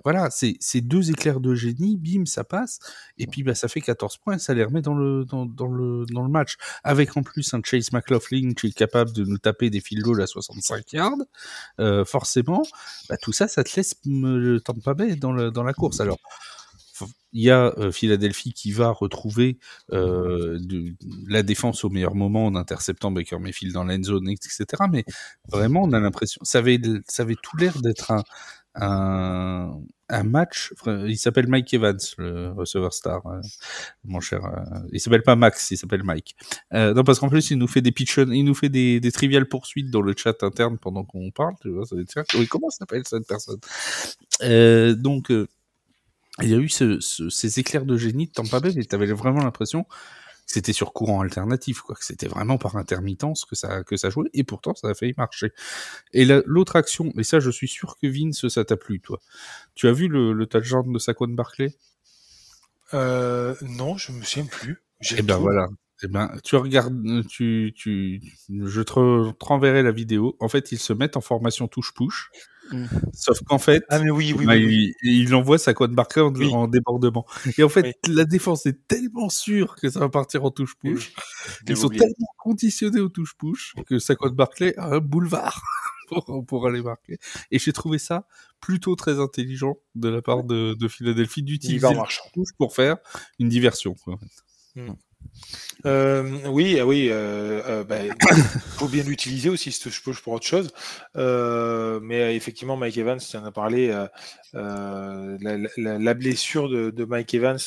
Voilà, c'est 2 éclairs de génie, bim, ça passe, et puis bah ça fait 14 points, ça les remet dans le match. Avec en plus un Chase McLaughlin qui est capable de nous taper des field goals à 65 yards, forcément, bah tout ça te laisse Tampa Bay dans la course. Alors, il y a Philadelphie qui va retrouver la défense au meilleur moment en interceptant Baker Mayfield dans l'end zone, etc. Mais vraiment, on a l'impression, ça avait tout l'air d'être un match. Il s'appelle Mike Evans, le receveur star, mon cher. Il s'appelle pas Max, il s'appelle Mike. Non, parce qu'en plus, il nous fait des triviales poursuites dans le chat interne pendant qu'on parle. Tu vois, ça va être oui, comment s'appelle cette personne? Donc il y a eu ces éclairs de génie de Tampa Bay, et t'avais vraiment l'impression que c'était sur courant alternatif, quoi, que c'était vraiment par intermittence que ça jouait, et pourtant ça a failli marcher. Et l'autre action, et ça je suis sûr que Vince, ça t'a plu, toi. Tu as vu le touchdown de Saquon Barkley? non, je me souviens plus. Et ben voilà. Eh ben, tu regardes, je te renverrai la vidéo. En fait, ils se mettent en formation touche-push. Sauf qu'en fait, mais oui. il envoie Saquon Barkley en débordement. Et en fait, la défense est tellement sûre que ça va partir en touche-push. Ils sont tellement conditionnés au touche-push que Saquon Barkley a un boulevard pour aller marquer. Et j'ai trouvé ça plutôt très intelligent de la part de Philadelphie d'utiliser le touche pour faire une diversion, quoi, en fait. Oui, faut bien l'utiliser aussi ce touche-push pour autre chose. Mais effectivement, Mike Evans, tu en as parlé. La blessure de Mike Evans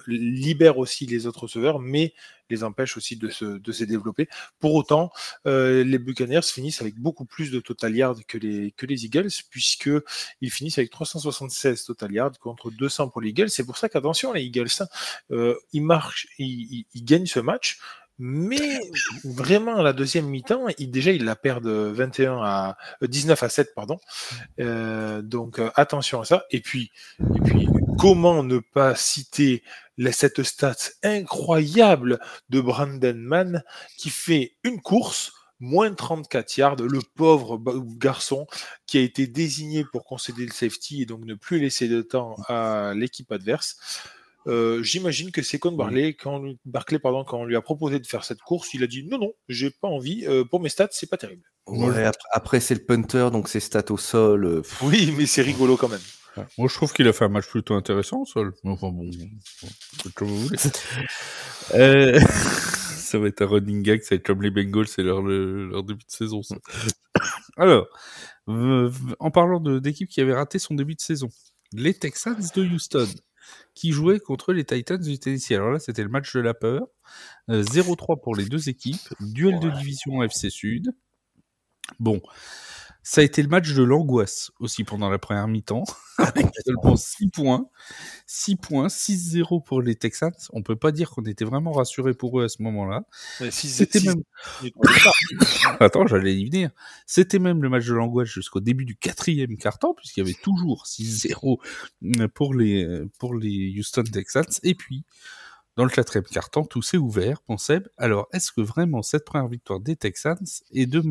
libère aussi les autres receveurs, mais les empêche aussi de se développer. Pour autant, les Buccaneers finissent avec beaucoup plus de total yards que les Eagles, puisqu'ils finissent avec 376 total yards contre 200 pour les Eagles. C'est pour ça qu'attention, les Eagles, ils gagnent ce match, mais vraiment à la deuxième mi-temps, ils la perdent 19 à 7, pardon. Donc attention à ça. Et puis comment ne pas citer cette stat incroyable de Brandon Mann qui fait une course, moins 34 yards, le pauvre garçon qui a été désigné pour concéder le safety et donc ne plus laisser de temps à l'équipe adverse. J'imagine que c'est Saquon Barkley, quand on lui a proposé de faire cette course, il a dit non, j'ai pas envie, pour mes stats, c'est pas terrible. Ouais, après c'est le punter, donc c'est stats au sol. Oui, mais c'est rigolo quand même. Moi, je trouve qu'il a fait un match plutôt intéressant au sol. Enfin bon, comme vous voulez. Ça va être un running gag, ça va être comme les Bengals, c'est leur début de saison. Ça. Alors, en parlant d'équipe qui avait raté son début de saison, les Texans de Houston, qui jouaient contre les Titans du Tennessee. Alors là, c'était le match de la peur. 0-3 pour les deux équipes, duel de division FC Sud. Bon, ça a été le match de l'angoisse aussi pendant la première mi-temps, avec seulement 6 points. 6-0 pour les Texans. On peut pas dire qu'on était vraiment rassurés pour eux à ce moment-là. C'était même... Attends, j'allais y venir. C'était même le match de l'angoisse jusqu'au début du 4e quart-temps, puisqu'il y avait toujours 6-0 pour les Houston Texans. Et puis, dans le 4e quart-temps, tout s'est ouvert, mon Seb. Alors, est-ce que vraiment cette première victoire des Texans est de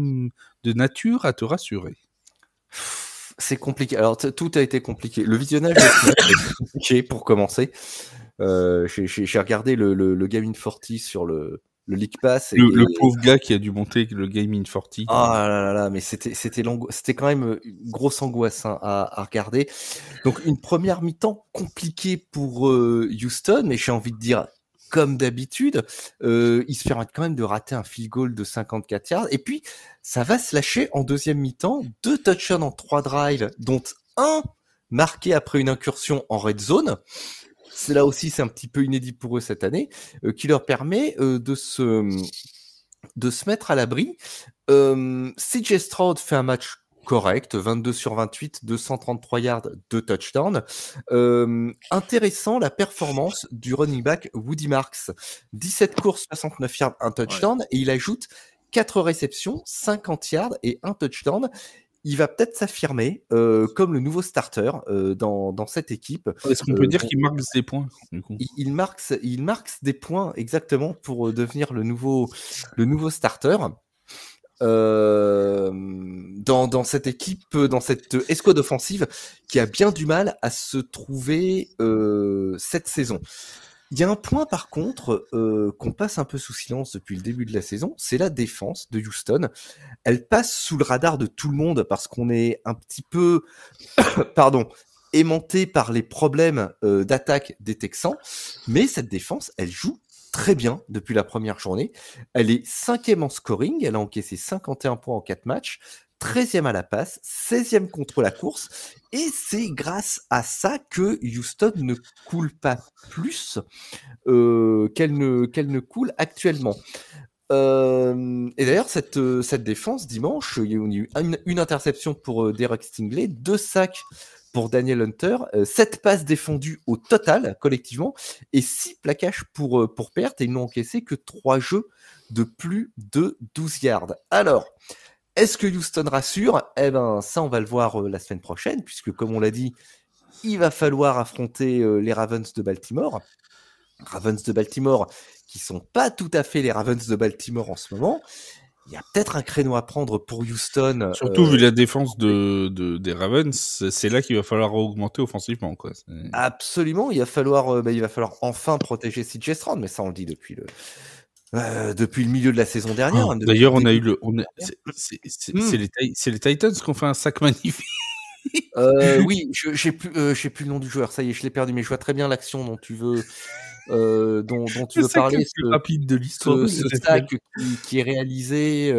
nature à te rassurer? C'est compliqué. Alors, tout a été compliqué. Le visionnage est compliqué pour commencer. J'ai regardé le Game in 40 sur le League Pass. Le pauvre gars qui a dû monter le Game in 40. Ah là là, mais c'était quand même une grosse angoisse à regarder. Donc, une première mi-temps compliquée pour Houston, mais j'ai envie de dire, comme d'habitude, ils se permettent quand même de rater un field goal de 54 yards. Et puis, ça va se lâcher en deuxième mi-temps. 2 touchdowns en 3 drives, dont un marqué après une incursion en red zone. C'est là aussi, c'est un petit peu inédit pour eux cette année, qui leur permet de se mettre à l'abri. CJ Stroud fait un match correct, 22 sur 28, 233 yards, 2 touchdowns. Intéressant la performance du running back Woody Marks. 17 courses, 69 yards, 1 touchdown, et il ajoute 4 réceptions, 50 yards et 1 touchdown. Il va peut-être s'affirmer comme le nouveau starter dans cette équipe. Est-ce qu'on peut dire qu'il marque des points du coup ? Il marque des points exactement pour devenir le nouveau starter. Dans cette équipe, dans cette escouade offensive qui a bien du mal à se trouver cette saison. Il y a un point par contre qu'on passe un peu sous silence depuis le début de la saison, c'est la défense de Houston. Elle passe sous le radar de tout le monde parce qu'on est un petit peu aimanté par les problèmes d'attaque des Texans, mais cette défense, elle joue très bien depuis la première journée. Elle est 5e en scoring, elle a encaissé 51 points en 4 matchs, 13e à la passe, 16e contre la course, et c'est grâce à ça que Houston ne coule pas plus qu'elle ne coule actuellement. Et d'ailleurs, cette défense, dimanche, il y a eu une interception pour Derek Stingley, 2 sacs pour Daniel Hunter, 7 passes défendues au total, collectivement, et 6 plaquages pour perte, et ils n'ont encaissé que 3 jeux de plus de 12 yards. Alors, est-ce que Houston rassure ? Eh ben, ça, on va le voir la semaine prochaine, puisque, comme on l'a dit, il va falloir affronter les Ravens de Baltimore. Ravens de Baltimore, qui sont pas tout à fait les Ravens de Baltimore en ce moment. Il y a peut-être un créneau à prendre pour Houston. Surtout vu la défense des Ravens, c'est là qu'il va falloir augmenter offensivement, quoi. Absolument, il va falloir enfin protéger CJ Stroud, mais ça on le dit depuis le milieu de la saison dernière. D'ailleurs, on a eu c'est les Titans qui ont fait un sac magnifique. Oui, j'ai plus le nom du joueur. Ça y est, je l'ai perdu, mais je vois très bien l'action dont tu veux. Dont tu veux parler, le plus rapide de l'histoire. Ce sac qui est réalisé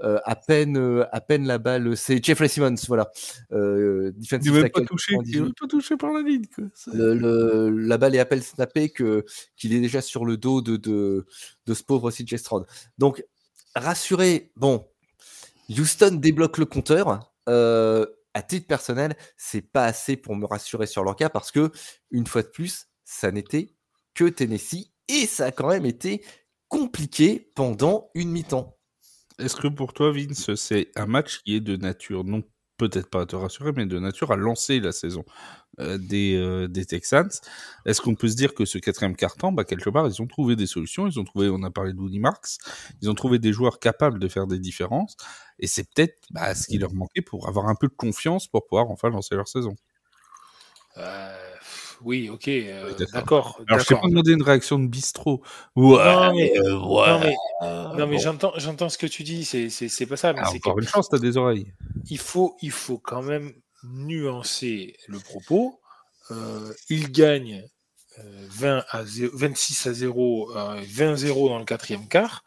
à peine la balle. C'est Jeffrey Simmons, voilà. Il ne veut pas toucher par la ligne. Quoi. La balle est à peine snappée qu'il est déjà sur le dos de ce pauvre CJ Stroud. Donc, rassurez, bon, Houston débloque le compteur. À titre personnel, c'est pas assez pour me rassurer sur leur cas parce que, une fois de plus, ça n'était que Tennessee et ça a quand même été compliqué pendant une mi-temps. Est-ce que pour toi, Vince, c'est un match qui est de nature non peut-être pas à te rassurer, mais de nature à lancer la saison des Texans. Est-ce qu'on peut se dire que ce 4e quart-temps, quelque part, ils ont trouvé des solutions, on a parlé de Woody Marks, ils ont trouvé des joueurs capables de faire des différences, et c'est peut-être ce qui leur manquait pour avoir un peu de confiance pour pouvoir enfin lancer leur saison. Oui, ok, d'accord. d'accord. Alors, je t'ai pas demandé une réaction de bistrot. Non, mais j'entends ce que tu dis, c'est pas ça. Mais c'est encore une chance, t'as des oreilles. Il faut quand même nuancer le propos. Il gagne 26-0, 20-0 dans le 4e quart,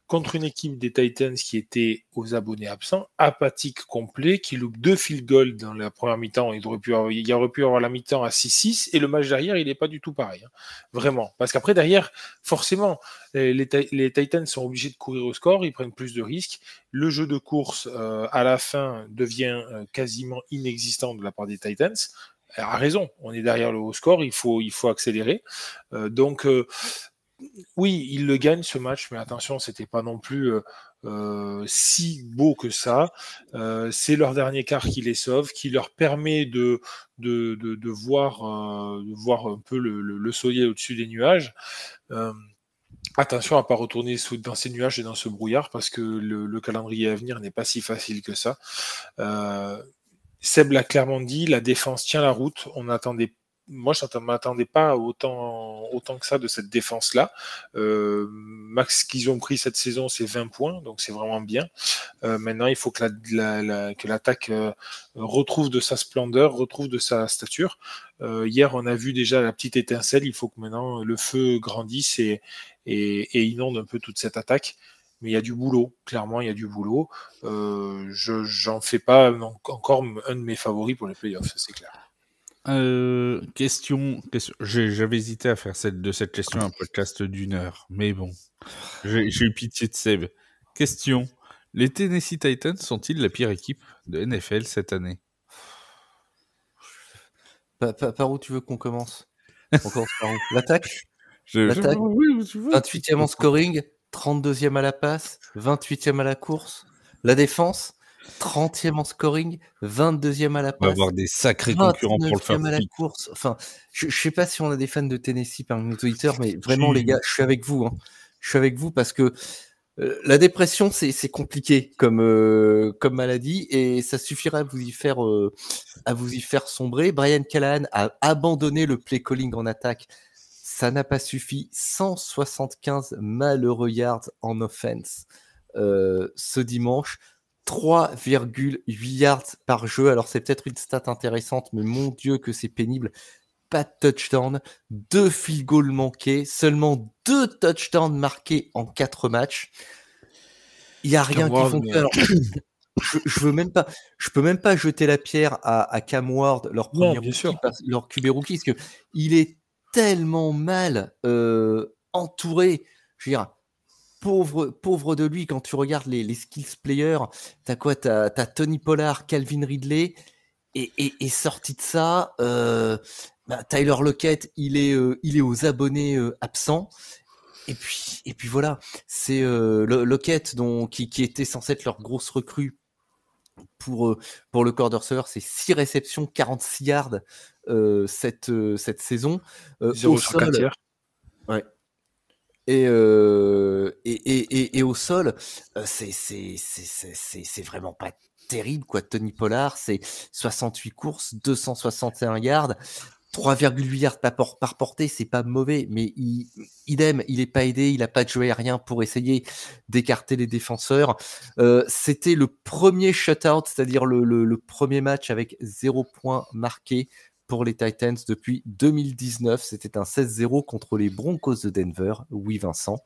contre une équipe des Titans qui était aux abonnés absents, apathique complet, qui loupe 2 field goals dans la première mi-temps. Il aurait pu avoir la mi-temps à 6-6, et le match derrière, il n'est pas du tout pareil. Hein. Vraiment. Parce qu'après, derrière, forcément, les Titans sont obligés de courir au score, ils prennent plus de risques. Le jeu de course, à la fin, devient quasiment inexistant de la part des Titans. Elle a raison, on est derrière le haut score, il faut accélérer. Oui, il le gagne ce match, mais attention, c'était pas non plus si beau que ça. C'est leur dernier quart qui les sauve, qui leur permet de voir un peu le soleil au-dessus des nuages. Attention à pas retourner dans ces nuages et dans ce brouillard, parce que le calendrier à venir n'est pas si facile que ça. Seb l'a clairement dit, la défense tient la route. Moi, je ne m'attendais pas autant que ça de cette défense-là. Max qu'ils ont pris cette saison, c'est 20 points, donc c'est vraiment bien. Maintenant, il faut que l'attaque retrouve de sa splendeur, retrouve de sa stature. Hier, on a vu déjà la petite étincelle. Il faut que maintenant le feu grandisse et inonde un peu toute cette attaque. Mais il y a du boulot, clairement, il y a du boulot. J'en fais pas encore un de mes favoris pour les playoffs, ça c'est clair. Question. J'avais hésité à faire de cette question un podcast d'1 heure, mais bon, j'ai eu pitié de Seb. Question. Les Tennessee Titans sont-ils la pire équipe de NFL cette année? Par où tu veux qu'on commence? On commence par où? L'attaque? L'attaque, oui, tu veux. 28e en scoring, 32e à la passe, 28e à la course. La défense, 30e en scoring, 22e à la passe. On va avoir des sacrés concurrents pour le faire. 29e à la course. Enfin, je sais pas si on a des fans de Tennessee parmi nos auditeurs, mais vraiment, les gars, je suis avec vous. Hein. Je suis avec vous parce que la dépression, c'est compliqué comme maladie, et ça suffirait à vous y faire sombrer. Brian Callahan a abandonné le play calling en attaque. Ça n'a pas suffi. 175 malheureux yards en offense ce dimanche. 3,8 yards par jeu. Alors, c'est peut-être une stat intéressante, mais mon Dieu que c'est pénible. Pas de touchdown, 2 field goals manqués, seulement 2 touchdowns marqués en 4 matchs. Il n'y a rien qui fonctionne. Alors, je peux même pas jeter la pierre à Cam Ward, leur premier rookie, leur QB rookie, parce que il est tellement mal entouré. Je veux dire, pauvre de lui, quand tu regardes les skills players, t'as quoi? T'as Tony Pollard, Calvin Ridley, et sorti de ça, Tyler Lockett, il est aux abonnés absents. Et puis voilà, c'est Lockett qui était censé être leur grosse recrue pour le corps de receveur. C'est 6 réceptions, 46 yards cette saison. 0 sur 4 tiers. Ouais. Et au sol, c'est vraiment pas terrible, quoi. Tony Pollard, c'est 68 courses, 261 yards, 3,8 yards par portée, c'est pas mauvais, mais idem, il est pas aidé, il a pas de jeu aérien pour essayer d'écarter les défenseurs. C'était le premier shutout, c'est-à-dire le premier match avec 0 points marqués pour les Titans depuis 2019. C'était un 16-0 contre les Broncos de Denver, oui Vincent.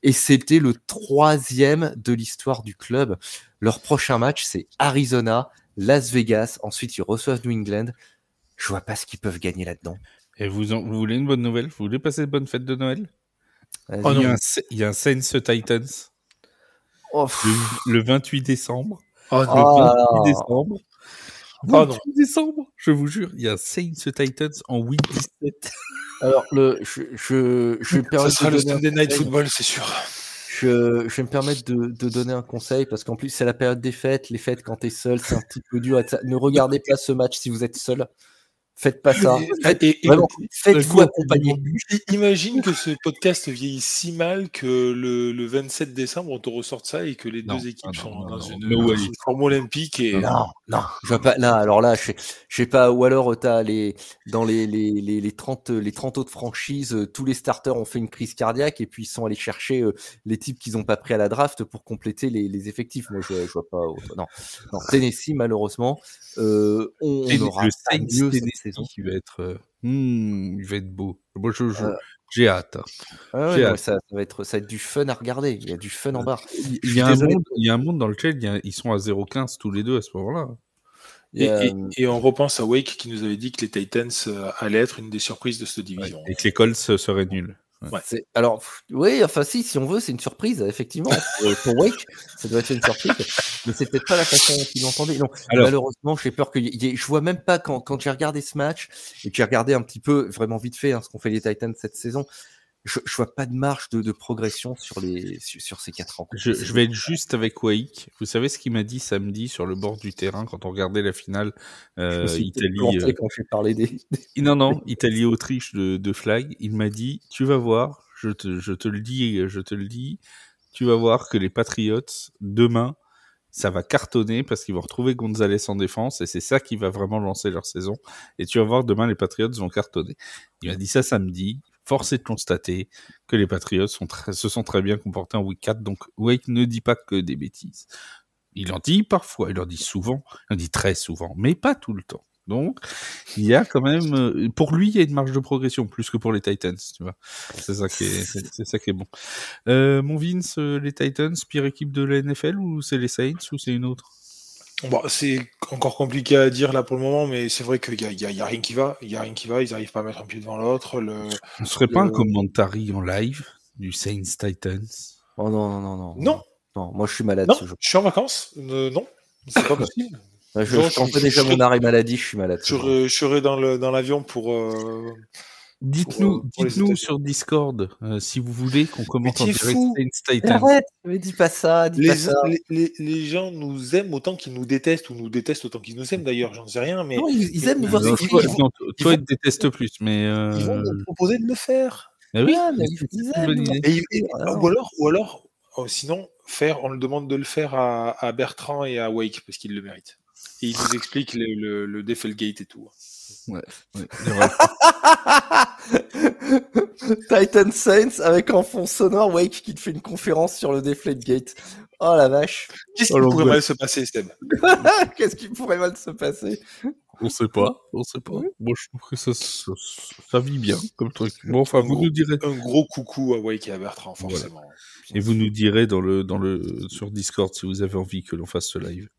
Et c'était le 3e de l'histoire du club. Leur prochain match, c'est Arizona, Las Vegas. Ensuite, ils reçoivent New England. Je vois pas ce qu'ils peuvent gagner là-dedans. Et vous voulez une bonne nouvelle? Vous voulez passer de bonnes fêtes de Noël? Il y a un Saints Titans le 28 décembre. Le 28 décembre. 28 décembre, je vous jure, il y a Saints Titans en week 17. Alors, je ça sera le Sunday Night Football, c'est sûr. Je vais me permettre de donner un conseil parce qu'en plus c'est la période des fêtes. Les fêtes quand t'es seul, c'est un petit peu dur. Ne regardez pas ce match si vous êtes seul. Faites pas ça. Faites-vous accompagner. Imagine que ce podcast vieillit si mal que le 27 décembre, on te ressorte ça et que les deux équipes sont dans une forme olympique. Et... Non, je vois pas. Là, alors là, je sais pas. Ou alors, t'as dans les 30 autres franchises, tous les starters ont fait une crise cardiaque et puis ils sont allés chercher les types qu'ils n'ont pas pris à la draft pour compléter les effectifs. Moi, je vois pas. Non, Tennessee, malheureusement, on aura pas mieux cette saison. Qui va être, il va être beau. Moi, j'ai hâte. Ça va être du fun à regarder. Il y a du fun en barre. Il y a un monde dans lequel ils sont à 0-15 tous les deux à ce moment-là. Et on repense à Wake qui nous avait dit que les Titans allaient être une des surprises de cette division. Et que les Colts seraient nuls. Ouais. Alors, oui, enfin, si on veut, c'est une surprise, effectivement. Pour Wake, ça doit être une surprise. Mais c'est peut-être pas la façon dont ils l'entendaient. Non, malheureusement, j'ai peur que. Je vois même pas quand j'ai regardé ce match et que j'ai regardé un petit peu, vraiment vite fait, ce qu'ont fait les Titans cette saison. Je vois pas de marge de progression sur ces 4 ans. Je vais être juste avec Wake. Vous savez ce qu'il m'a dit samedi sur le bord du terrain quand on regardait la finale Italie. Quand j'ai parlé Non, Italie-Autriche de flag. Il m'a dit, tu vas voir, je te le dis, tu vas voir que les Patriots demain, ça va cartonner parce qu'ils vont retrouver Gonzalez en défense et c'est ça qui va vraiment lancer leur saison. Et tu vas voir demain les Patriots vont cartonner. Il m'a dit ça samedi. Force est de constater que les Patriots se sont très bien comportés en week 4, donc Wake ne dit pas que des bêtises. Il en dit parfois, il en dit souvent, il en dit très souvent, mais pas tout le temps. Donc, il y a quand même, pour lui, il y a une marge de progression, plus que pour les Titans, tu vois. C'est ça qui est bon. Mon Vince, les Titans, pire équipe de la NFL, ou c'est les Saints, ou c'est une autre? Bon, c'est encore compliqué à dire là pour le moment, mais c'est vrai qu'il y a rien qui va. Ils n'arrivent pas à mettre un pied devant l'autre. On serait pas un commentary en live du Saints Titans? Oh non. Non, moi je suis malade. Non, je suis en vacances. Non, c'est pas possible. Je connais déjà mon arrêt maladie, je suis malade. Je serai dans l'avion pour. Dites-nous sur Discord si vous voulez qu'on commente en direct Saints Titans. Arrête, mais dis pas ça, Les gens nous aiment autant qu'ils nous détestent, ou nous détestent autant qu'ils nous aiment d'ailleurs, j'en sais rien. Mais non, ils aiment nous voir. Toi, ils te détestent plus, mais ils vont nous proposer de le faire. Oui, ils aiment. Ou alors, sinon, on le demande de le faire à Bertrand et à Wake parce qu'ils le méritent. Et ils nous expliquent le Deflategate et tout. Ouais. Titan Saints avec en fond sonore Wake qui te fait une conférence sur le Deflategate. Oh la vache. Qu'est-ce qui pourrait mal se passer, Steb? Qu'est-ce qui pourrait mal se passer? On sait pas. Moi, je trouve que ça vit bien comme truc. Bon, enfin, vous nous direz. Un gros coucou à Wake et à Bertrand, forcément. Voilà. Et vous nous direz sur Discord si vous avez envie que l'on fasse ce live.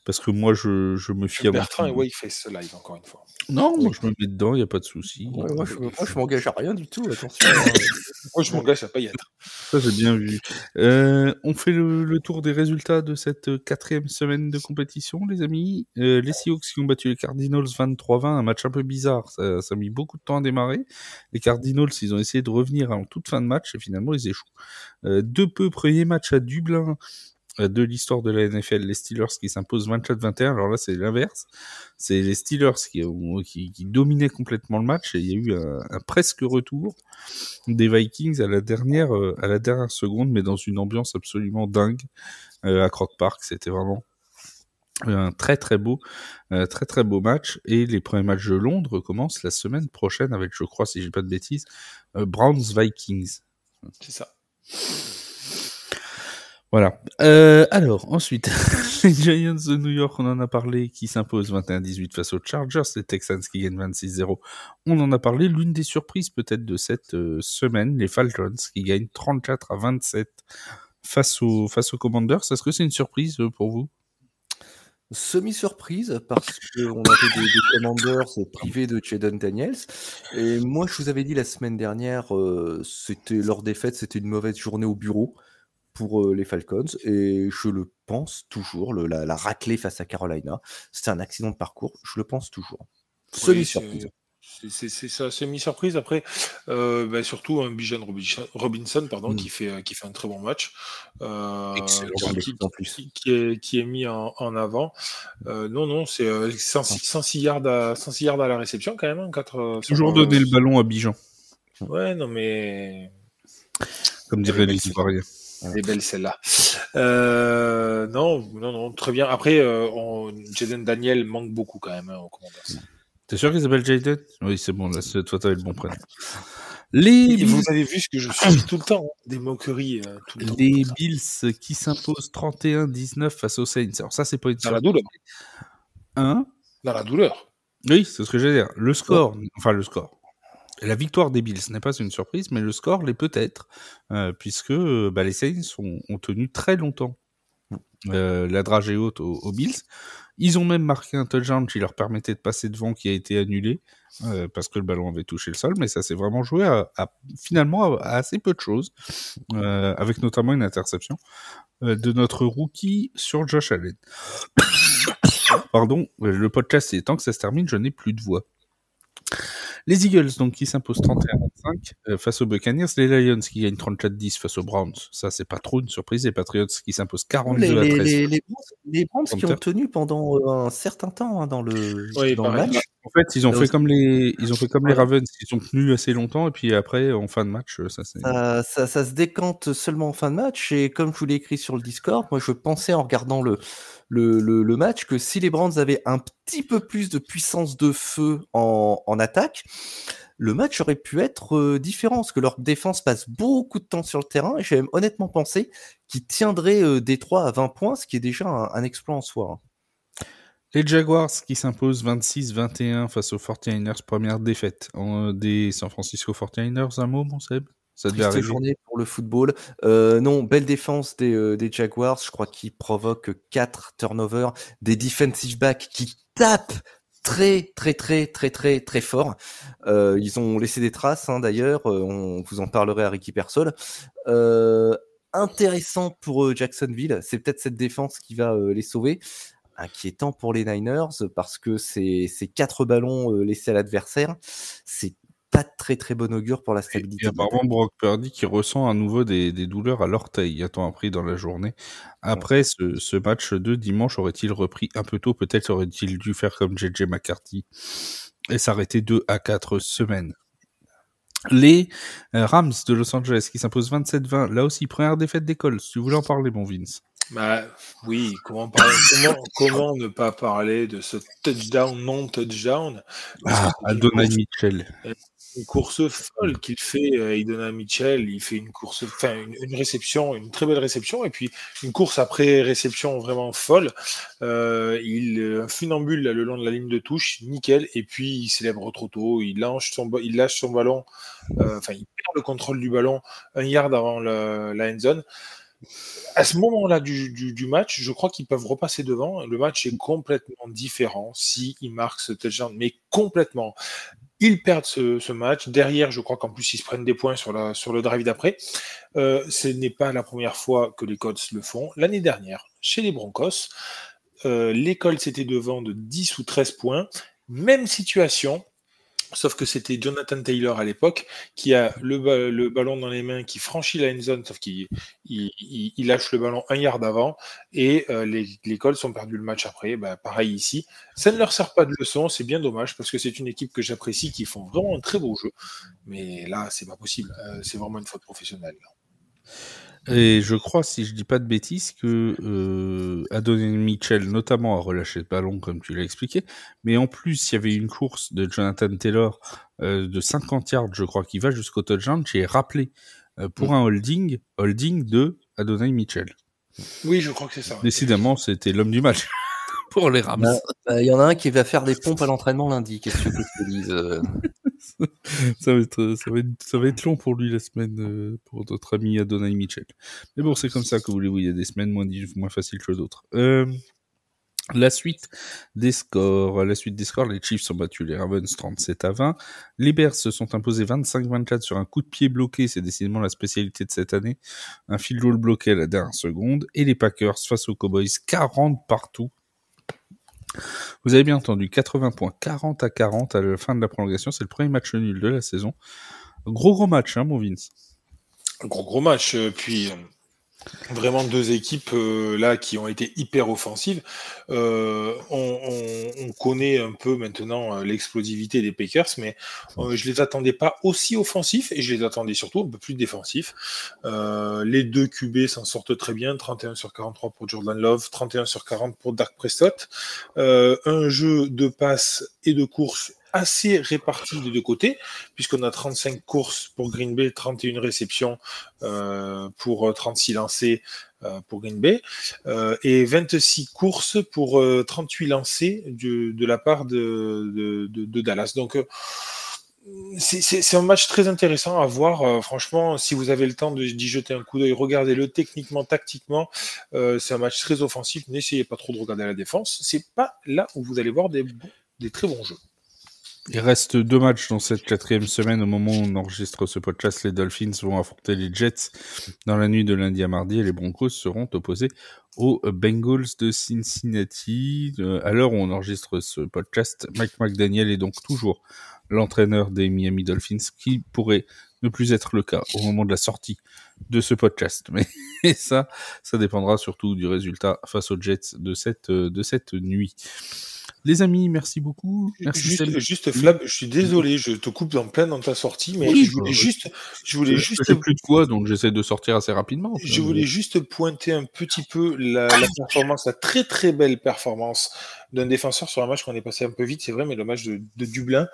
Parce que moi, je me fie à Bertrand et Wake fait ce live, encore une fois. Non, moi, je me mets dedans, il n'y a pas de souci. Ouais, moi, je m'engage à rien du tout, attention. Moi, je m'engage à pas y être. Ça, j'ai bien vu. On fait le tour des résultats de cette 4e semaine de compétition, les amis. Les Seahawks qui ont battu les Cardinals 23-20, un match un peu bizarre. Ça a mis beaucoup de temps à démarrer. Les Cardinals, ils ont essayé de revenir en toute fin de match et finalement, ils échouent. Premier match à Dublin de l'histoire de la NFL, les Steelers qui s'imposent 24-21. Alors là, c'est l'inverse. C'est les Steelers qui dominaient complètement le match et il y a eu un presque retour des Vikings à la dernière seconde, mais dans une ambiance absolument dingue à Croke Park. C'était vraiment un très très beau match. Et les premiers matchs de Londres commencent la semaine prochaine avec, je crois, si j'ai pas de bêtises, Browns Vikings. C'est ça. Voilà. Alors, ensuite, les Giants de New York, on en a parlé, qui s'imposent 21-18 face aux Chargers, les Texans qui gagnent 26-0. On en a parlé, l'une des surprises peut-être de cette semaine, les Falcons qui gagnent 34-27 face aux Commanders. Est-ce que c'est une surprise pour vous? Semi-surprise, parce qu'on avait des Commanders privés de Jaden Daniels. Et moi, je vous avais dit la semaine dernière, leur défaite, c'était une mauvaise journée au bureau pour les Falcons, et je le pense toujours, la raclée face à Carolina, c'était un accident de parcours, je le pense toujours. Semi-surprise. C'est ça, semi-surprise. Après, surtout un Bijan Robinson, Mm. qui fait un très bon match, Excellent. qui est mis en avant. Non, c'est 106 yards à la réception quand même. Hein, Toujours donner le ballon à Bijan, Ouais, non, mais comme dirait les Ivoiriens. elle est belle celle-là. Non, très bien. Après, Jaden Daniel manque beaucoup quand même au Commanders. T'es sûr qu'il s'appelle Jaden? Oui, c'est bon, là, toi, t'avais le bon prénom. Vous avez vu ce que je suis tout le temps, hein, des moqueries tout le temps. Les Bills qui s'imposent 31-19 face aux Saints. Alors ça, c'est pas une Dans la douleur. Hein? Dans la douleur. Oui, c'est ce que j'allais dire. Le score. La victoire des Bills n'est pas une surprise, mais le score l'est peut-être, puisque les Saints ont tenu très longtemps la dragée haute aux Bills. Ils ont même marqué un touchdown qui leur permettait de passer devant, qui a été annulé, parce que le ballon avait touché le sol, mais ça s'est vraiment joué finalement à assez peu de choses, avec notamment une interception de notre rookie sur Josh Allen. Pardon, le podcast est temps que ça se termine, je n'ai plus de voix. Les Eagles, donc, qui s'imposent 31-25 face aux Buccaneers. Les Lions qui gagnent 34-10 face aux Browns. Ça, c'est pas trop une surprise. Les Patriots qui s'imposent 42-13. Les Browns qui ont tenu pendant un certain temps dans le match. En fait, ils ont fait comme les Ravens. Ils ont tenu assez longtemps et puis après, en fin de match, ça se décante seulement en fin de match. Et comme je vous l'ai écrit sur le Discord, moi, je pensais en regardant le match que si les Browns avaient un petit peu plus de puissance de feu en attaque, le match aurait pu être différent, parce que leur défense passe beaucoup de temps sur le terrain, et j'ai même honnêtement pensé qu'ils tiendraient Détroit à 20 points, ce qui est déjà un exploit en soi. Les Jaguars qui s'imposent 26-21 face aux 49ers, première défaite des San Francisco 49ers. Un mot, mon Seb? Ça devait arriver. Journée pour le football. Non, belle défense des Jaguars, je crois qu'ils provoquent 4 turnovers, des defensive backs qui tapent très fort. Ils ont laissé des traces, hein, d'ailleurs. On vous en parlerait à Ricky Persol. Intéressant pour Jacksonville. C'est peut-être cette défense qui va les sauver. Inquiétant pour les Niners parce que c'est 4 ballons laissés à l'adversaire. C'est pas de très bon augure pour la stabilité. Et apparemment, Brock Purdy qui ressent à nouveau des douleurs à l'orteil, a-t-on appris dans la journée. Après, ce match de dimanche aurait-il repris un peu tôt? Peut-être aurait-il dû faire comme JJ McCarthy et s'arrêter 2 à 4 semaines. Les Rams de Los Angeles qui s'imposent 27-20. Là aussi, première défaite d'école. Si tu voulais en parler, mon Vince. Oui, comment ne pas parler de ce touchdown, non-touchdown? Adonai Mitchell. Une course folle qu'il fait, Aiden Mitchell. Il fait une course, une réception, une très belle réception, et puis une course après réception vraiment folle. Il funambule le long de la ligne de touche, nickel, et puis il célèbre trop tôt. Il lâche son ballon, il perd le contrôle du ballon 1 yard avant la end zone. À ce moment-là du match, je crois qu'ils peuvent repasser devant. Le match est complètement différent s'ils marquent ce touchdown, mais complètement. Ils perdent ce match. Derrière, je crois qu'en plus, ils se prennent des points sur le drive d'après. Ce n'est pas la première fois que les Colts le font. L'année dernière, chez les Broncos, les Colts étaient devant de 10 ou 13 points. Même situation. Sauf que c'était Jonathan Taylor à l'époque qui a le ballon dans les mains, qui franchit la end zone, sauf qu'il lâche le ballon 1 yard avant, et les Colts ont perdu le match après. Pareil ici. Ça ne leur sert pas de leçon, c'est bien dommage, parce que c'est une équipe que j'apprécie, qui font vraiment un très beau jeu. Mais là, c'est pas possible. C'est vraiment une faute professionnelle. Et je crois, si je dis pas de bêtises, que Adonai Mitchell notamment a relâché le ballon, comme tu l'as expliqué, mais en plus, il y avait une course de Jonathan Taylor de 50 yards, je crois, qui va jusqu'au touchdown, qui est rappelé pour un holding de Adonai Mitchell. Oui, je crois que c'est ça. Décidément, c'était l'homme du match pour les Rams. Il y en a un qui va faire des pompes à l'entraînement lundi, qu'est-ce que je te dise ça va être long pour lui la semaine, pour notre ami Adonai Mitchell. Mais bon, c'est comme ça, que voulez-vous, il y a des semaines moins faciles que d'autres. La suite des scores, les Chiefs ont battu les Ravens 37-20. Les Bears se sont imposés 25-24 sur un coup de pied bloqué, c'est décidément la spécialité de cette année. Un field goal bloqué à la dernière seconde. Et les Packers face aux Cowboys 40 partout. Vous avez bien entendu, 80 points, 40-40 à la fin de la prolongation. C'est le premier match nul de la saison. Gros match, hein, mon Vince. Gros match. Puis vraiment deux équipes là qui ont été hyper offensives. On connaît un peu maintenant l'explosivité des Packers, mais je les attendais pas aussi offensifs et je les attendais surtout un peu plus défensifs. Les deux QB s'en sortent très bien, 31 sur 43 pour Jordan Love, 31 sur 40 pour Dak Prescott. Un jeu de passes et de courses assez réparti des deux côtés, puisqu'on a 35 courses pour Green Bay, 31 réceptions pour 36 lancés pour Green Bay, et 26 courses pour 38 lancés de la part de Dallas. Donc, c'est un match très intéressant à voir. Franchement, si vous avez le temps d'y jeter un coup d'œil, regardez-le techniquement, tactiquement. C'est un match très offensif. N'essayez pas trop de regarder la défense. C'est pas là où vous allez voir des très bons jeux. Il reste 2 matchs dans cette 4e semaine. Au moment où on enregistre ce podcast, les Dolphins vont affronter les Jets dans la nuit de lundi à mardi et les Broncos seront opposés aux Bengals de Cincinnati. À l'heure où on enregistre ce podcast, Mike McDaniel est donc toujours l'entraîneur des Miami Dolphins, qui pourrait ne plus être le cas au moment de la sortie de ce podcast. Mais ça dépendra surtout du résultat face aux Jets de cette nuit. Les amis, merci beaucoup. Merci juste Flab, je suis désolé, je te coupe en plein dans ta sortie, mais je voulais juste plus de quoi, donc j'essaie de sortir assez rapidement. Je voulais juste pointer un petit peu la performance, la très très belle performance d'un défenseur sur un match qu'on est passé un peu vite, c'est vrai, mais le match de Dublin.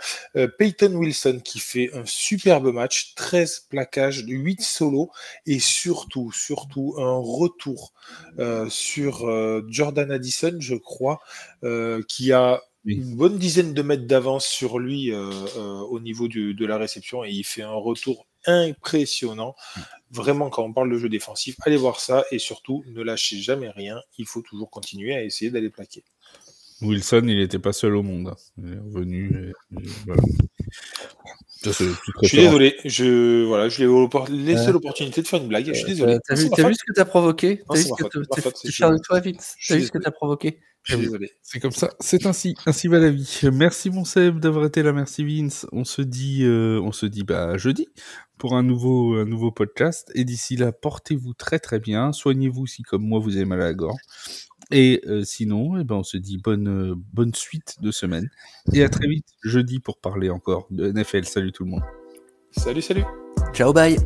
Peyton Wilson qui fait un superbe match, 13 plaquages, 8 solos et surtout un retour sur Jordan Addison, je crois, qui a une bonne dizaine de mètres d'avance sur lui au niveau de la réception et il fait un retour impressionnant. Vraiment, quand on parle de jeu défensif, allez voir ça et surtout, ne lâchez jamais rien. Il faut toujours continuer à essayer d'aller plaquer. Wilson, il n'était pas seul au monde. Il est revenu. Voilà. Je suis désolé. Je lui ai laissé l'opportunité de faire une blague. Je suis désolé. T'as vu ce que t'as provoqué? T'as vu ce que t'as provoqué? Je suis désolé. C'est comme ça. C'est ainsi va la vie. Merci mon Seb d'avoir été là. Merci Vince. On se dit jeudi pour un nouveau podcast. Et d'ici là, portez-vous très très bien. Soignez-vous si comme moi vous avez mal à la gorge. Et sinon, on se dit bonne suite de semaine. Et à très vite jeudi pour parler encore de NFL. Salut tout le monde. Salut. Ciao, bye.